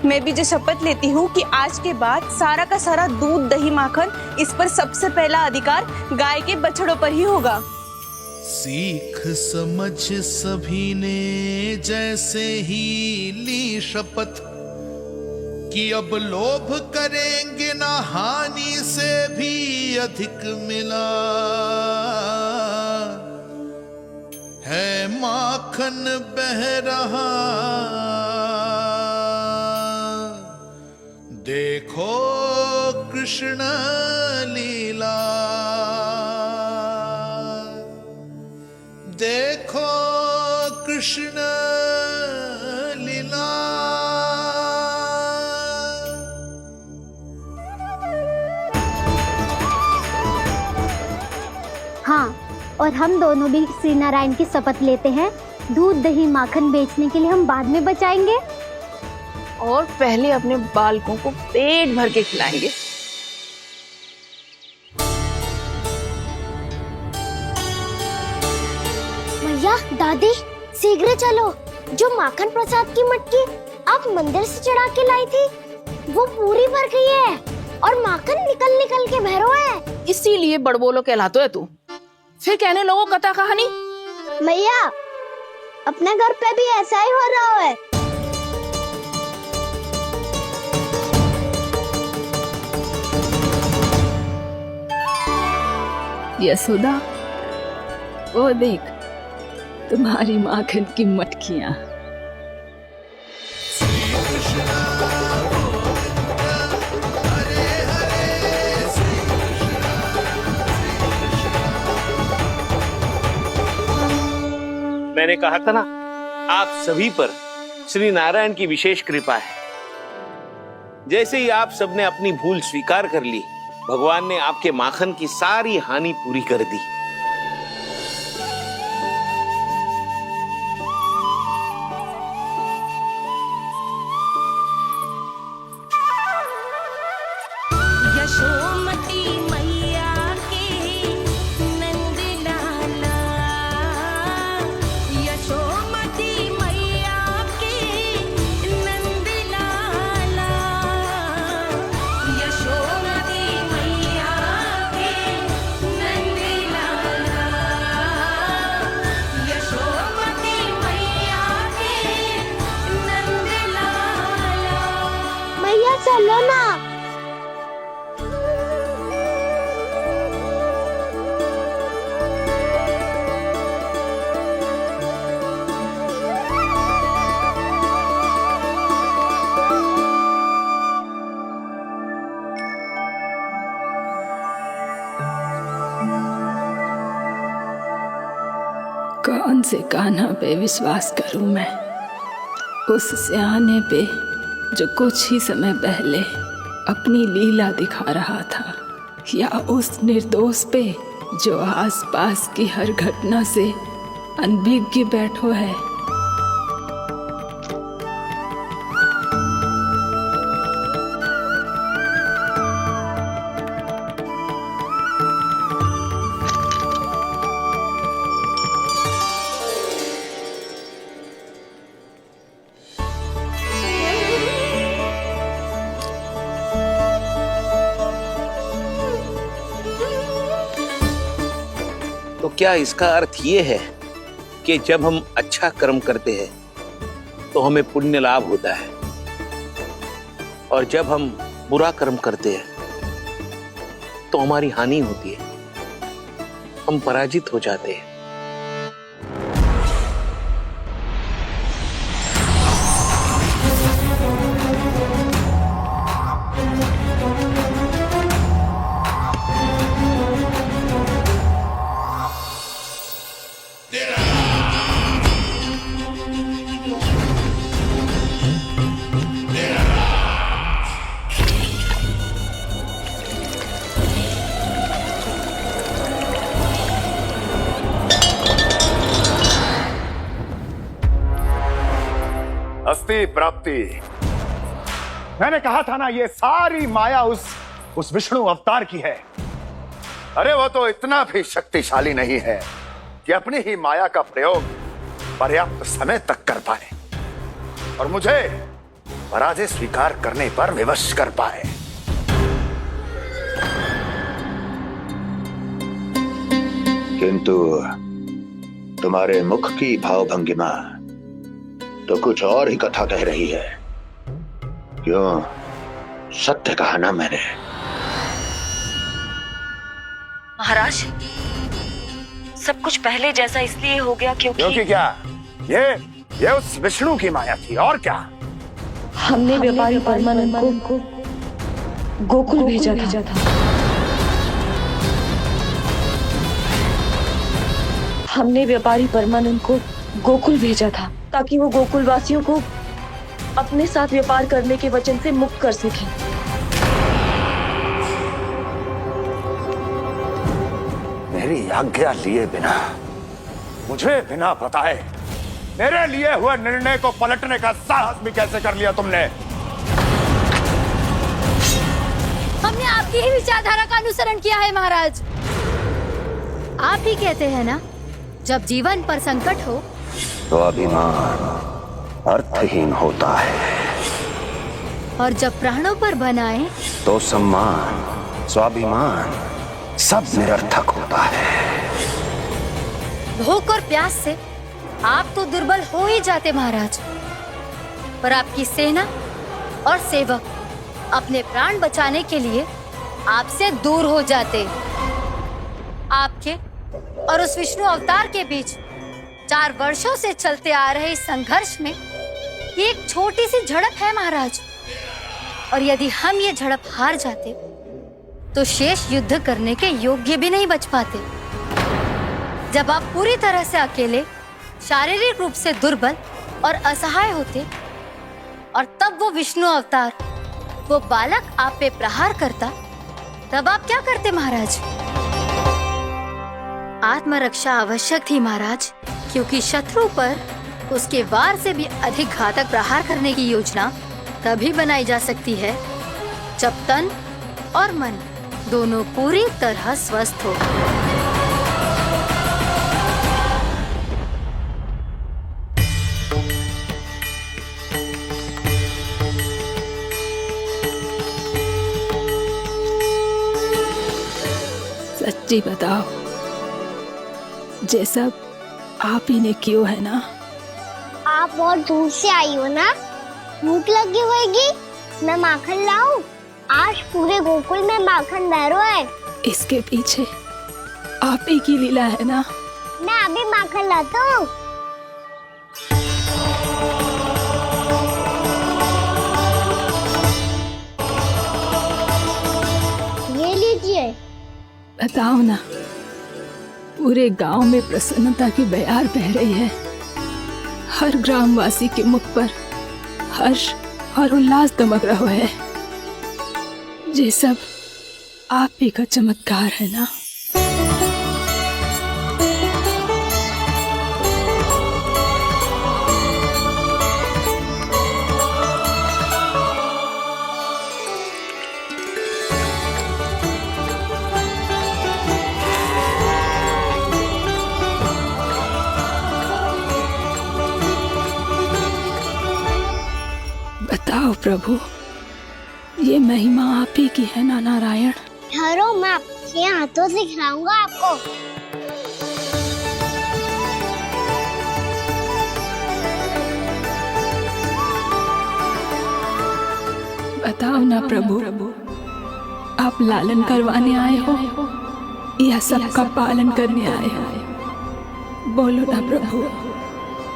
मैं भी जो शपथ लेती हूँ कि आज के बाद सारा का सारा दूध, दही, माखन इस पर सबसे पहला अधिकार गाय के बछड़ों पर ही होगा। सीख समझ सभी ने जैसे ही ली शपथ कि अब लोभ करेंगे ना हानि से भी अधिक मिला है, माखन बह रहा देखो कृष्ण लीला, देखो कृष्ण लीला। हाँ, और हम दोनों भी श्री नारायण की शपथ लेते हैं, दूध दही माखन बेचने के लिए हम बाद में बचाएंगे और पहले अपने बालकों को पेट भर के खिलाएंगे। भैया, दादी, शीघ्र चलो। जो माखन प्रसाद की मटकी आप मंदिर से चढ़ा के लाई थी, वो पूरी भर गई है और माखन निकल निकल के भरो है। इसीलिए बड़बोलो कहलाते है तू। फिर कहने लोगों कथा कहानी। भैया, अपने घर पे भी ऐसा ही हो रहा है। यशोदा, वो देख तुम्हारी माखन की मटकियां। मैंने कहा था ना, आप सभी पर श्री नारायण की विशेष कृपा है। जैसे ही आप सबने अपनी भूल स्वीकार कर ली, भगवान ने आपके माखन की सारी हानि पूरी कर दी। यशोमती मैया के नंद लाला, यशोमती मैया के नंद लाला, यशोमती मैया के नंद लाला, यशोमती मैया के नंद लाला। मैया चलो ना। कौन से कान्हा पे विश्वास करूं मैं? उस सियाने पे जो कुछ ही समय पहले अपनी लीला दिखा रहा था, या उस निर्दोष पे जो आसपास की हर घटना से अनभिज्ञ बैठो है? तो क्या इसका अर्थ ये है कि जब हम अच्छा कर्म करते हैं तो हमें पुण्य लाभ होता है, और जब हम बुरा कर्म करते हैं तो हमारी हानि होती है, हम पराजित हो जाते हैं? अस्ति प्राप्ति। मैंने कहा था ना, ये सारी माया उस विष्णु अवतार की है। अरे वो तो इतना भी शक्तिशाली नहीं है कि अपनी ही माया का प्रयोग पर्याप्त समय तक कर पाए और मुझे पराजय स्वीकार करने पर विवश कर पाए। किंतु तुम्हारे मुख की भावभंगिमा तो कुछ और ही कथा कह रही है। क्यों? सत्य कहा ना मैंने। महाराज, सब कुछ पहले जैसा इसलिए हो गया क्योंकि क्या? ये उस विष्णु की माया थी, और क्या? हमने व्यापारी परमानंद को गोकुल भेजा था। हमने व्यापारी परमानंद को गोकुल भेजा था ताकि वो गोकुल वासियों को अपने साथ व्यापार करने के वचन से मुक्त कर सके। मेरी आज्ञा लिए बिना, मुझे बिना बताए मेरे लिए हुए निर्णय को पलटने का साहस भी कैसे कर लिया तुमने? हमने आपकी ही विचारधारा का अनुसरण किया है महाराज। आप ही कहते हैं ना, जब जीवन पर संकट हो तो अभिमान अर्थहीन होता है, और जब प्राणों पर बनाए तो सम्मान स्वाभिमान सब निरर्थक होता है। भूख और प्यास से आप तो दुर्बल हो ही जाते महाराज, पर आपकी सेना और सेवक अपने प्राण बचाने के लिए आपसे दूर हो जाते। आपके और उस विष्णु अवतार के बीच 4 वर्षों से चलते आ रहे इस संघर्ष में ये एक छोटी सी झड़प है महाराज, और यदि हम ये झड़प हार जाते तो शेष युद्ध करने के योग्य भी नहीं बच पाते। जब आप पूरी तरह से अकेले, शारीरिक रूप से दुर्बल और असहाय होते, और तब वो विष्णु अवतार, वो बालक आप पे प्रहार करता, तब आप क्या करते महाराज? आत्मरक्षा आवश्यक थी महाराज, क्योंकि शत्रु पर उसके वार से भी अधिक घातक प्रहार करने की योजना तभी बनाई जा सकती है जब तन और मन दोनों पूरी तरह स्वस्थ हो। सच्ची बताओ, ये सब आप ही ने क्यों है ना? आप बहुत दूर से आई हो ना, भूख लगी होगी। मैं माखन लाऊं? आज पूरे गोकुल में माखन बह रहा है। इसके पीछे आप ही की लीला है ना? मैं अभी माखन लाता हूँ। ये लीजिए। बताओ ना, पूरे गांव में प्रसन्नता की बयार बह रही है। हर ग्रामवासी के मुख पर हर्ष और उल्लास दमक रहा है। ये सब आप ही का चमत्कार है ना? बताओ प्रभु, ये महिमा आप ही की है ना नारायण? ठहरो, मैं आपके हाथों से खिलाऊंगा आपको। बताओ ना प्रभु, आप लालन करवाने आए हो या सबका पालन करने आए हो? बोलो ना प्रभु,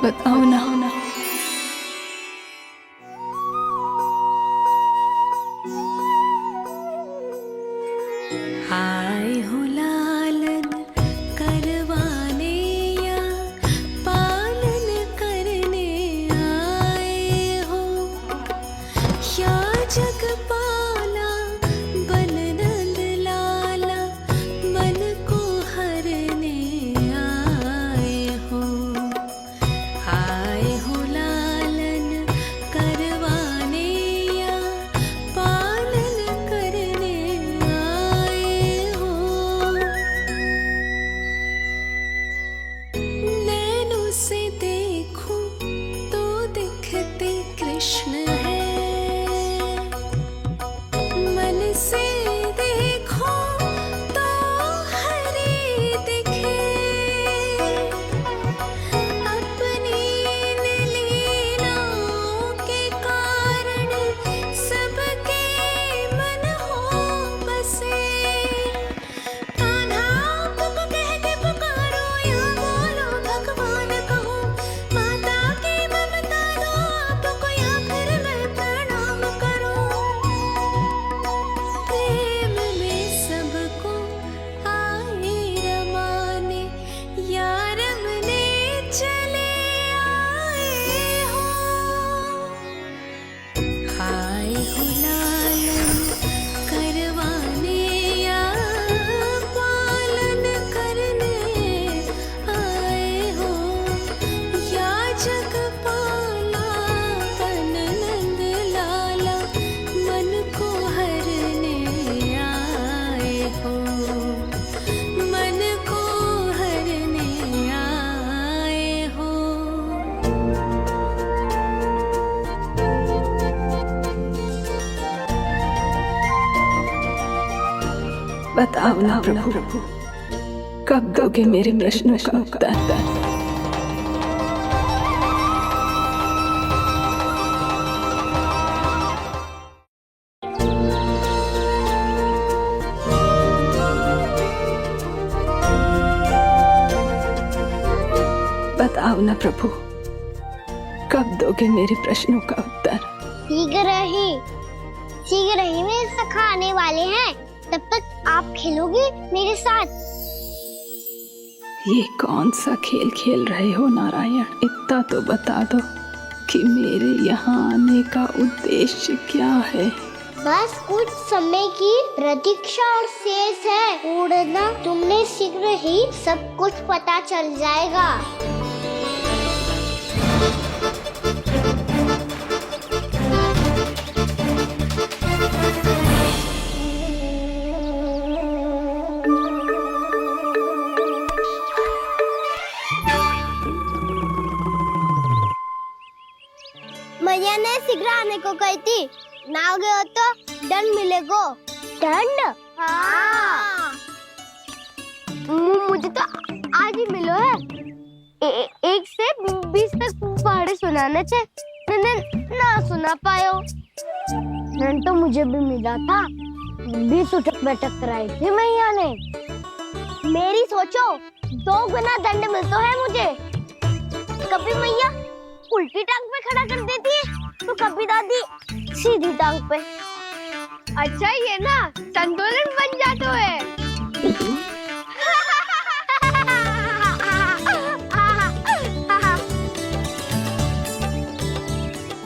बताओ ना। आए हो लालन करवाने या पालन करने आए हो, या जगपाला बन नंद लाला मन को हरने आए हो। आए बताओ ना प्रभु, कब दोगे मेरे प्रश्नों का उत्तर? बताओ ना प्रभु, कब दोगे मेरे प्रश्नों का उत्तर? शीघ्र ही मेरे सखा आने वाले हैं, तब तक आप खेलोगे मेरे साथ। ये कौन सा खेल खेल रहे हो नारायण? इतना तो बता दो कि मेरे यहाँ आने का उद्देश्य क्या है? बस कुछ समय की प्रतीक्षा और शेष है। उड़ना तुमने शीघ्र ही सब कुछ पता चल जाएगा। मैया ने शीघ्र आने को कही थी, ना हो गए हो तो दंड मिलेगा। दंड? हाँ। मुझे तो आज ही मिलो है। 1 से 20 तक पहाड़े सुनाने थे, ना सुना पायो। दंड तो मुझे भी मिला था, 20 उठक बैठक कराई थी मैया ने। मेरी सोचो, 2 गुना दंड मिलता है मुझे। कभी मैया उल्टी टांग पे खड़ा कर देती है, तो कभी दादी सीधी टांग पे। अच्छा ये ना संतुलन बन जाता है।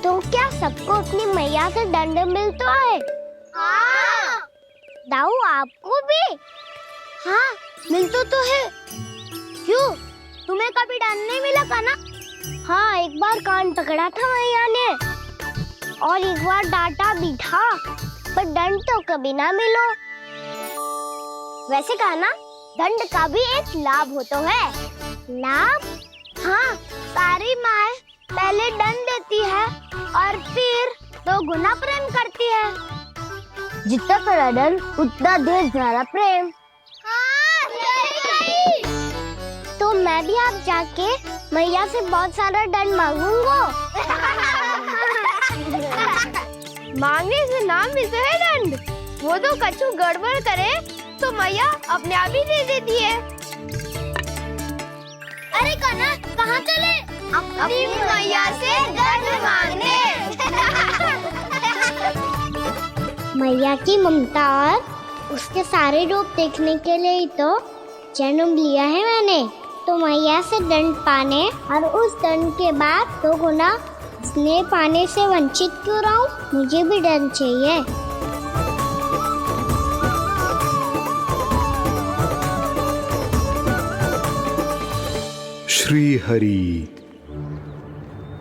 तो क्या सबको अपनी मैया से दंड मिलता है? हाँ। दाऊ आपको भी? हाँ मिलता तो है। क्यों, तुम्हें कभी दंड नहीं मिला का ना? हाँ, एक बार कान पकड़ा था मैया ने और एक बार डांटा भी था, पर दंड तो कभी ना मिलो। वैसे कहा ना, दंड का भी एक लाभ होता है। लाभ? हाँ, सारी माँ पहले दंड देती है और फिर 2 गुना प्रेम करती है। जितना बड़ा दंड उतना ढेर सारा प्रेम। हाँ, सही। तो मैं भी आप जाके मैया से बहुत सारा दंड मांगूंगा। मांगने से नाम मिलता है दंड। वो तो कछु गड़बड़ करे तो मैया अपने आप ही दे देती है। अरे कना, कहाँ चले? अपनी मैया से दंड मांगने। मैया की ममता और उसके सारे रूप देखने के लिए ही तो जन्म लिया है मैंने। तो मैया से दंड पाने और उस दंड के बाद 2 गुना स्नेह पाने से वंचित क्यों रहूं? मुझे भी दंड चाहिए। श्री हरि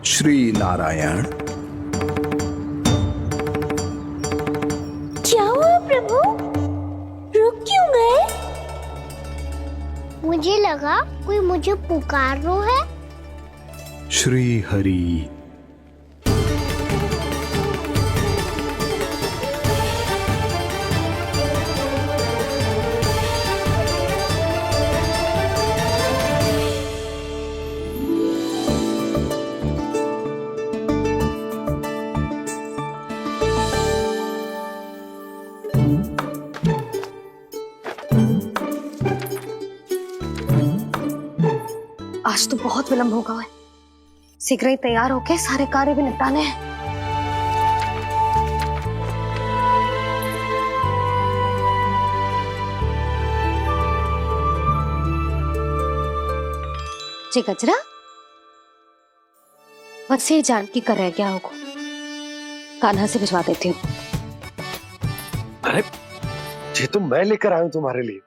श्री नारायण। क्या हुआ प्रभु? रुक क्यों गए? मुझे लगा कोई मुझे पुकार रहा है। श्री हरि। आज तो बहुत विलंब होगा है। शीघ्र ही तैयार होके सारे कार्य भी निपटाने हैं। जी गजरा, बस ये जानकी कर रह गया होगा, कान्हा से भिजवा देती हूँ। अरे ये तो मैं लेकर आया हूं तुम्हारे लिए।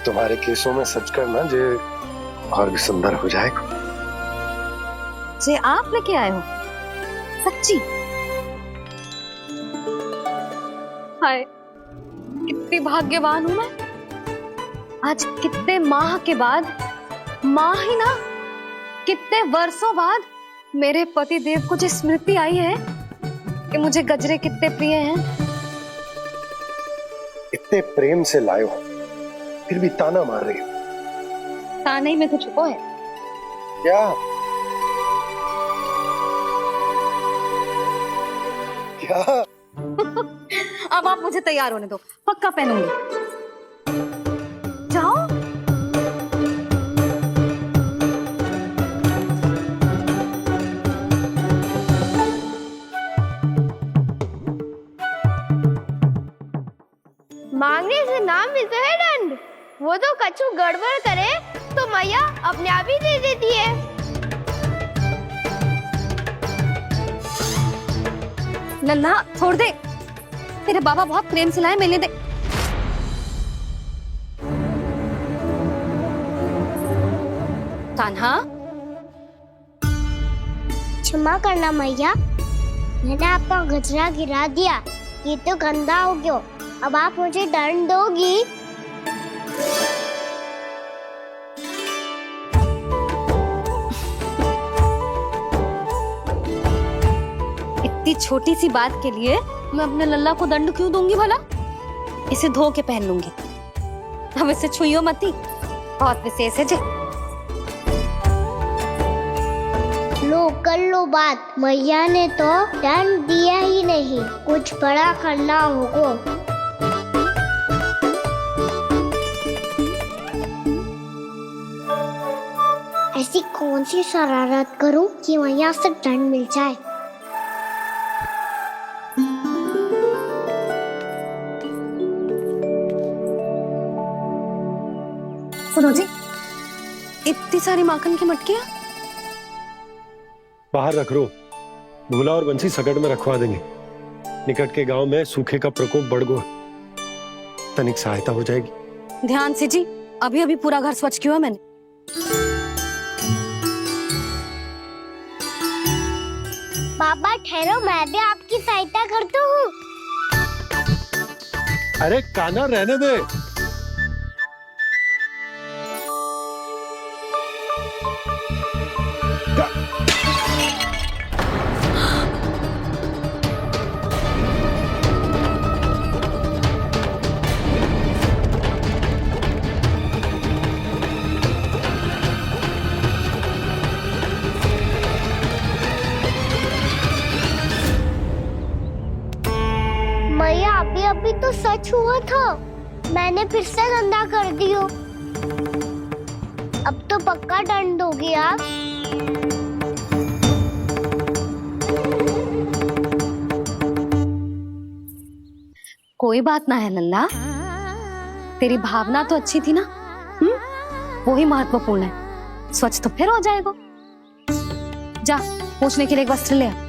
तुम्हारे केसों में सच करना जे और भी सुंदर हो जाएगा। जे आप लेके आए हो? सच्ची? हाय, कितनी भाग्यवान हूं मैं। आज कितने माह के बाद, माह ही ना, कितने वर्षों बाद मेरे पति देव को जो स्मृति आई है कि मुझे गजरे कितने प्रिय हैं। इतने प्रेम से लाए हो, फिर भी ताना मार रही हो। ताने में कुछ छुपो है क्या? क्या? अब आप मुझे तैयार होने दो, पक्का पहनूंगी। जाओ। मांगने से नाम मिलता है दंड। वो तो कछु गड़बड़ करे तो मैया अपने आप ही दे देती है। लल्ला छोड़ दे, तेरे बाबा बहुत प्रेम से लाए, मिलने दे। कान्हा, क्षमा करना मैया, मैंने आपका गजरा गिरा दिया, ये तो गंदा हो गया। अब आप मुझे दंड दोगी? इतनी छोटी सी बात के लिए मैं अपने लल्ला को दंड क्यों दूंगी भला? इसे धो के पहन लूंगी। हम इसे छुइयो मती, बहुत विशेष है जी। लो कर लो बात, मैया ने तो दंड दिया ही नहीं, कुछ बड़ा करना होगा। ऐसी कौन सी शरारत करूं कि मैया से दंड मिल जाए? सुनो जी, इतनी सारी माखन की मटकियां बाहर रख रो, भूला और बंसी सकट में रखवा देंगे। निकट के गांव में सूखे का प्रकोप बढ़ गया, तनिक सहायता हो जाएगी। ध्यान से जी, अभी अभी पूरा घर स्वच्छ किया मैंने। पापा ठहरो, मैं भी आपकी सहायता करता हूँ। अरे कान्हा रहने दे। मैया अभी अभी तो सच हुआ था, मैंने फिर से गंदा कर दिया। अब तो पक्का दंड दोगे आप। कोई बात ना है लल्ला, तेरी भावना तो अच्छी थी ना, वो ही महत्वपूर्ण है। स्वच्छ तो फिर हो जाएगा। जा, पूछने के लिए एक वस्त्र ले आ।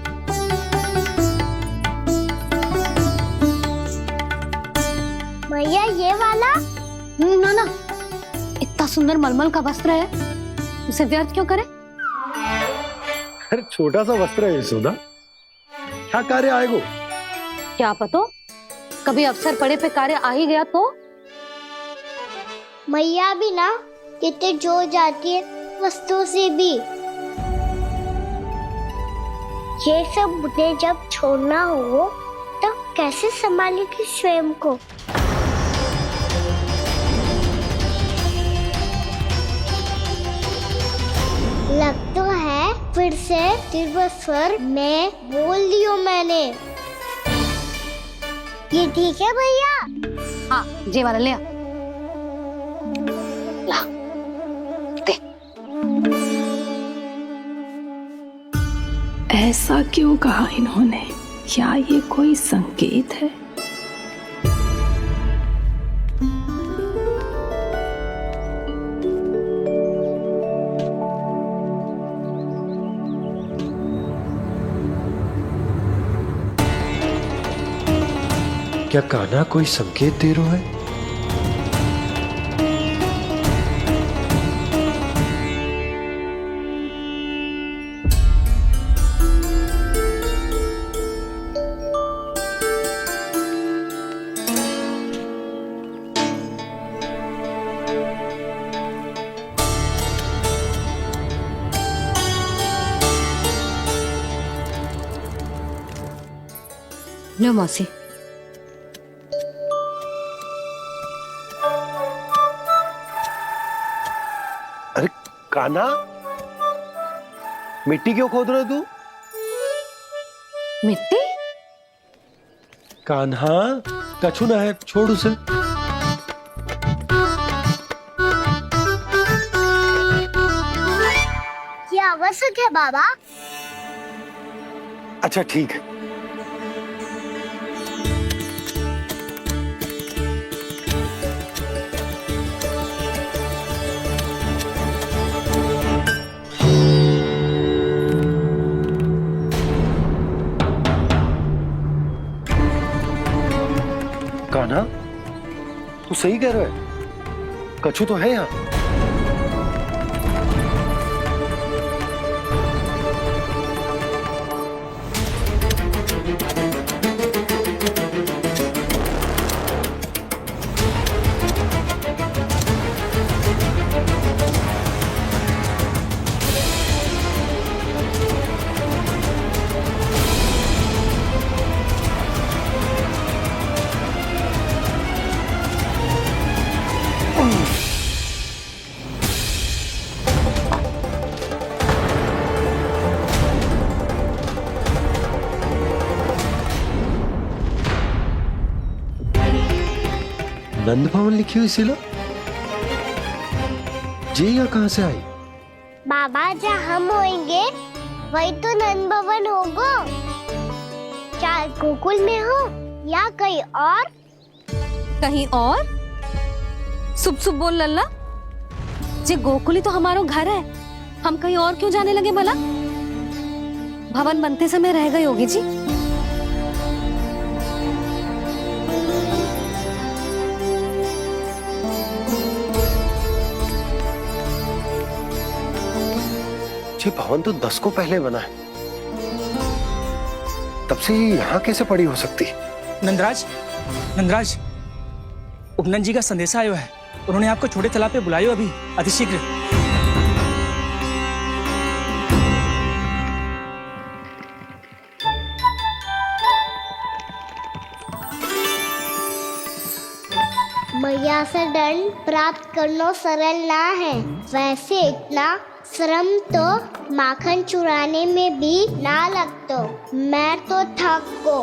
भैया ये वाला? ना ना, इतना सुंदर मलमल का वस्त्र है, उसे व्यर्थ क्यों करे? अरे छोटा सा वस्त्र है यशोदा, क्या कार्य आएगा? क्या पता, कभी अवसर पड़े पे कार्य आ ही गया तो। मैया भी ना कितने जो जाती है वस्तुओं से भी। ये सब मुझे जब छोड़ना हो तो कैसे संभालेगी स्वयं को? लग तो है फिर से तीव्र स्वर में बोल दियो मैंने। ये ठीक है भैया? हाँ, ये वाला ले आ। ला, दे। ऐसा क्यों कहा इन्होंने? क्या ये कोई संकेत है? क्या कान्हा कोई संकेत दे रहा है? लो मौसी। अरे कान्हा, मिट्टी क्यों खोद रहे तू? मिट्टी? कान्हा, कछु ना है, छोड़ उसे। ये आवश्यक है बाबा। अच्छा ठीक है। कान्हा, तू सही कह रहा है, कछु तो है यहाँ। नंद भवन लिखी हुई सिला जी यहाँ कहाँ से आई? बाबा जहाँ हम होंगे वही तो नंद भवन होगा। चाहे गोकुल में हो या कहीं और। कहीं और? सुब सुब बोल लल्ला। जे गोकुल ही तो हमारा घर है, हम कहीं और क्यों जाने लगे भला? भवन बनते समय रह गए योगी जी। जी भवन तो 10 को पहले बना है, तब से यहाँ कैसे पड़ी हो सकती? नंदराज, नंदराज, उपनंद जी का संदेशा आयो है। उन्होंने आपको छोटे तालाब पे बुलायो अभी, अतिशीघ्र। मैया से दंड प्राप्त करना सरल ना है। वैसे इतना श्रम तो माखन चुराने में भी ना लगतो। मैं तो थक गो।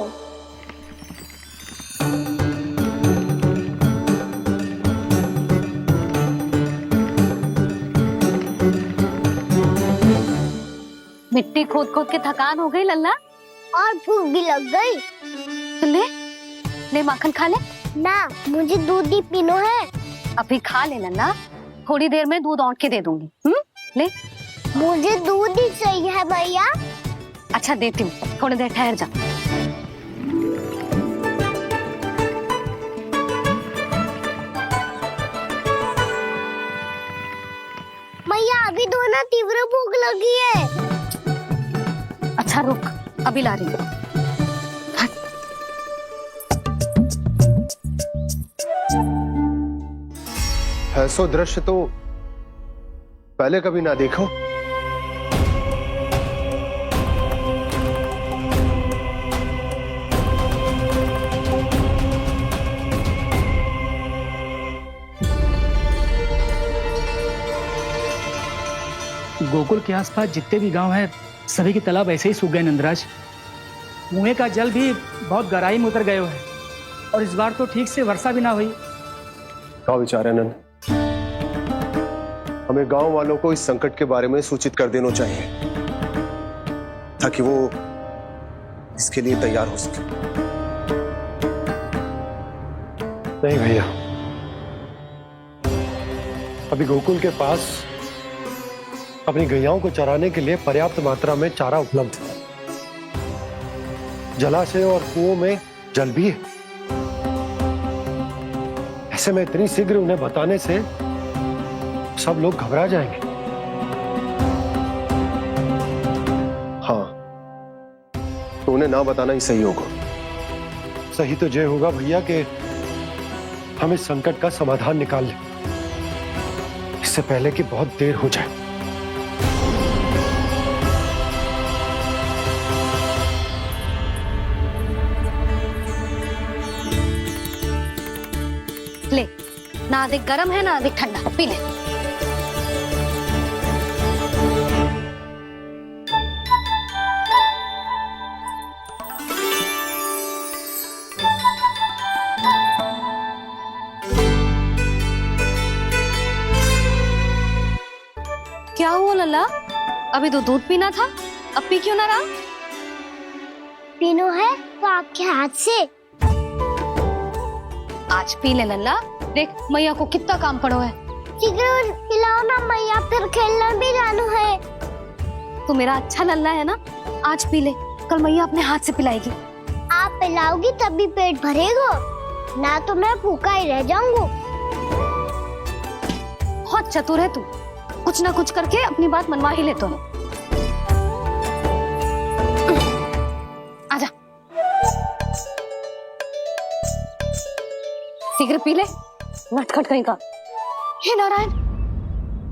मिट्टी खोद खोद के थकान हो गई लल्ला, और भूख भी लग गई। तो ले ले माखन खा ले। ना, मुझे दूध ही पीनो है। अभी खा ले लल्ला, थोड़ी देर में दूध औंट के दे दूंगी। ले। मुझे दूध ही चाहिए है भैया। अच्छा देती हूँ, थोड़ी देर ठहर जा। मैया अभी दोनों तीव्र भूख लगी है। अच्छा रुक, अभी ला रही हूँ। ऐसा दृश्य तो पहले कभी ना देखो। गोकुल के आसपास जितने भी गांव हैं, सभी के तालाब ऐसे ही सूख गए नंदराज। कुएं का जल भी बहुत गहराई में उतर गए है, और इस बार तो ठीक से वर्षा भी ना हुई। क्या विचार है नंद? हमें गांव वालों को इस संकट के बारे में सूचित कर देना चाहिए, ताकि वो इसके लिए तैयार हो सके। नहीं भैया, अभी गोकुल के पास अपनी गैयाओं को चराने के लिए पर्याप्त मात्रा में चारा उपलब्ध है। जलाशय और कुओं में जल भी है। ऐसे में इतनी शीघ्र उन्हें बताने से सब लोग घबरा जाएंगे। हाँ, तो उन्हें ना बताना ही सही होगा। सही तो ये होगा भैया कि हम इस संकट का समाधान निकाल लें, इससे पहले कि बहुत देर हो जाए। ले, ना अधिक गर्म है ना अधिक ठंडा, पी ले। क्या हुआ लल्ला? अभी तो दूध पीना था, अब पी क्यों ना रहा? पीनो है तो आपके हाथ से। आज पी ले लल्ला, देख मैया को कितना काम पड़ो है। शीघ्र पिलाओ ना मैया, फिर खेलने भी जाना है। तू मेरा अच्छा लल्ला है ना, आज पी ले, कल मैया अपने हाथ से पिलाएगी। आप पिलाओगी तभी पेट भरेगा, ना तो मैं भूखा ही रह जाऊंगा। बहुत चतुर है तू, कुछ ना कुछ करके अपनी बात मनवा ही लेता है। आजा, शीघ्र पी ले, नटखट कहीं का। हे नारायण,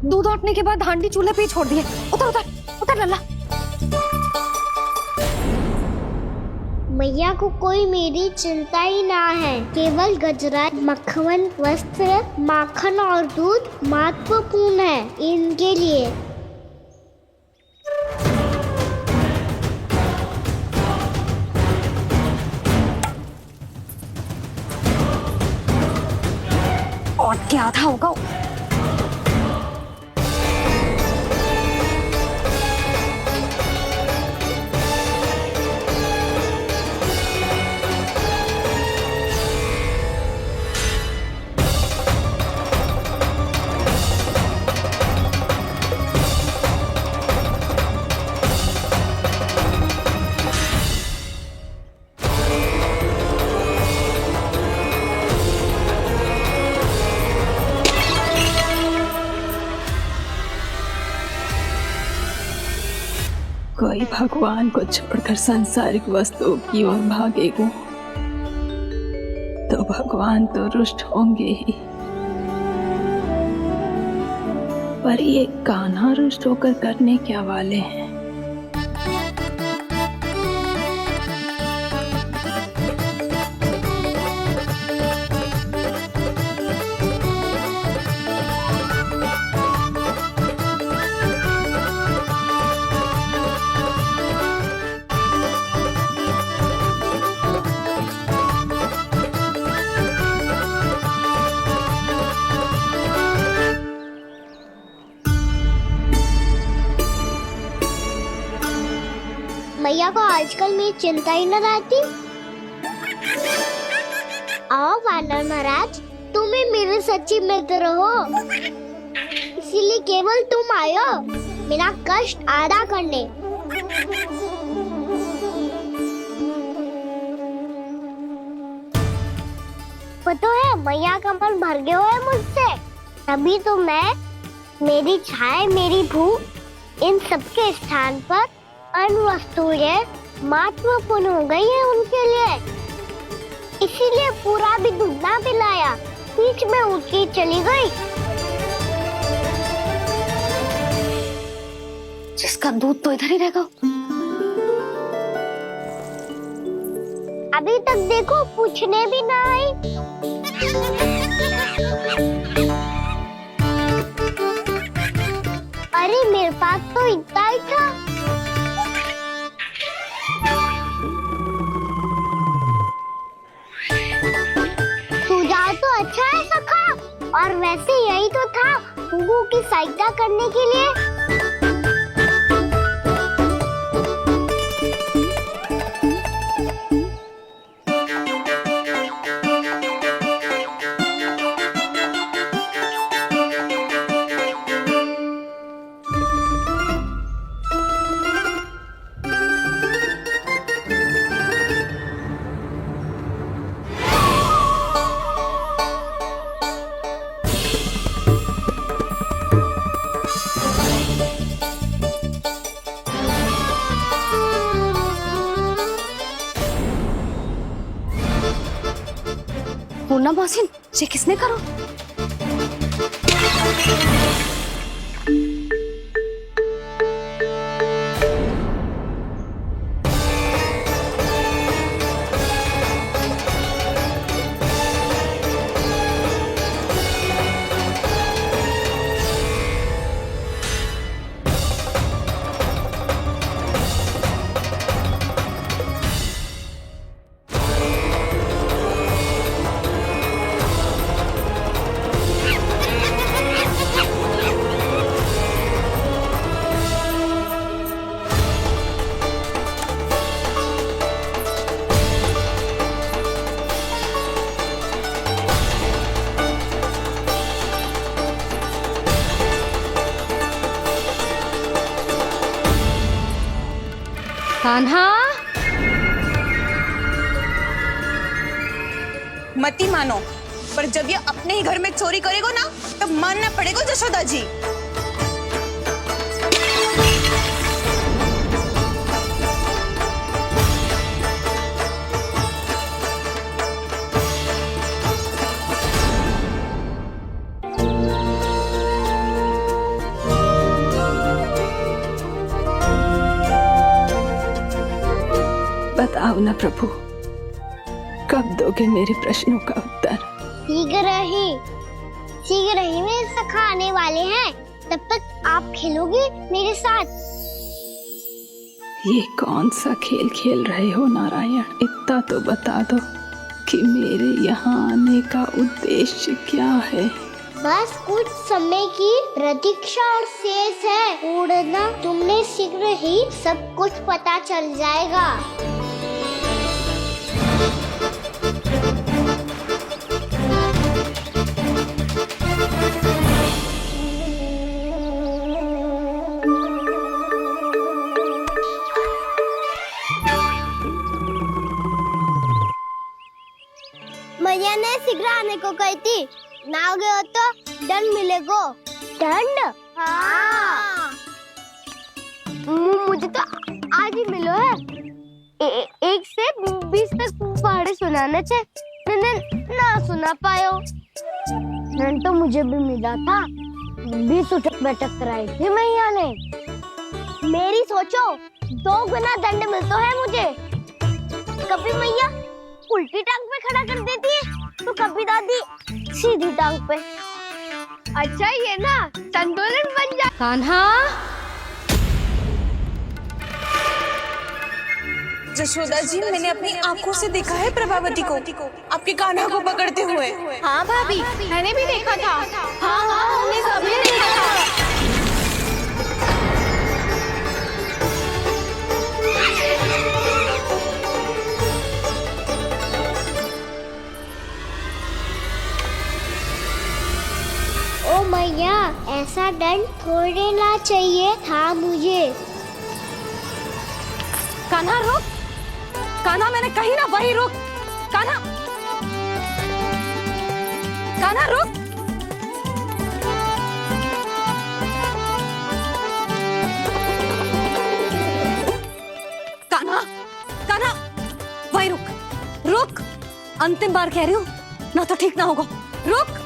दूध औटने के बाद हांडी चूल्हे पे ही छोड़ दिए। उतर उतर उतर लल्ला। मैया को कोई मेरी चिंता ही ना है, केवल गजरा, मक्खन, वस्त्र, माखन और दूध महत्वपूर्ण है इनके लिए। और क्या था होगा? कोई भगवान को छोड़कर सांसारिक वस्तुओं की ओर भागेगा तो भगवान तो रुष्ट होंगे ही, पर ये कान्हा रुष्ट होकर करने क्या वाले हैं? मैया को आजकल मेरी चिंता ही न रहती। आओ वानर महाराज, तुम ही मेरे सच्ची मित्र हो, इसीलिए केवल तुम आयो मेरा कष्ट आधा करने। पता है मैया का मन भर गया है मुझसे, तभी तो मैं, मेरी छाया, मेरी भूख, इन सबके स्थान पर अन्य वस्तुएं महत्वपूर्ण हो गई है उनके लिए। इसीलिए पूरा भी दूध ना पिलाया, बीच में उठ के चली गई। जिसका दूध तो इधर ही रहेगा। अभी तक देखो पूछने भी ना आई। अरे मेरे पास तो इतना ही था। सुझाव तो अच्छा है सखा, और वैसे यही तो था गुगू की सहायता करने के लिए। पूर्णा मौसी, ये किसने करो? कान्हा, मती मानो, पर जब ये अपने ही घर में चोरी करेगा ना, तब मानना पड़ेगा जशोदा जी। बताओ ना प्रभु, कब दोगे मेरे प्रश्नों का उत्तर? शीघ्र ही मेरे सखा आने वाले हैं, तब तक आप खेलोगे मेरे साथ। ये कौन सा खेल खेल रहे हो नारायण? इतना तो बता दो कि मेरे यहाँ आने का उद्देश्य क्या है? बस कुछ समय की प्रतीक्षा और शेष है। उड़ना तुमने शीघ्र ही सब कुछ पता चल जाएगा। मैया ने शीघ्र आने को कही थी, ना हो गए हो तो दंड मिलेगा। दंड? हाँ। मुझे तो आज ही मिलो है। 1 से 20 तक पहाड़े सुनाने थे, ना सुना पायो। दंड तो मुझे भी मिला था, 20 उठक बैठक कराई थी मैया ने। मेरी सोचो, 2 गुना दंड मिलता है मुझे। कभी मैया उल्टी टांग पे खड़ा कर देती है, तो कभी दादी सीधी टांग पे। अच्छा ये ना संतुलन बन जा। कान्हा, जशोदा जी, मैंने अपनी आंखों से देखा है प्रभावती को आपके कान्हा को पकड़ते हुए। हाँ भाभी, मैंने भी देखा था। हाँ हाँ, हमने सभी देखा था। ओ मैया, ऐसा दंड थोड़े ना चाहिए था मुझे। कान्हा रुक, कान्हा मैंने कही ना वही रुक। कान्हा, कान्हा रुक। कान्हा, कान्हा वही रुक, रुक। अंतिम बार कह रही हूँ, ना तो ठीक ना होगा। रुक।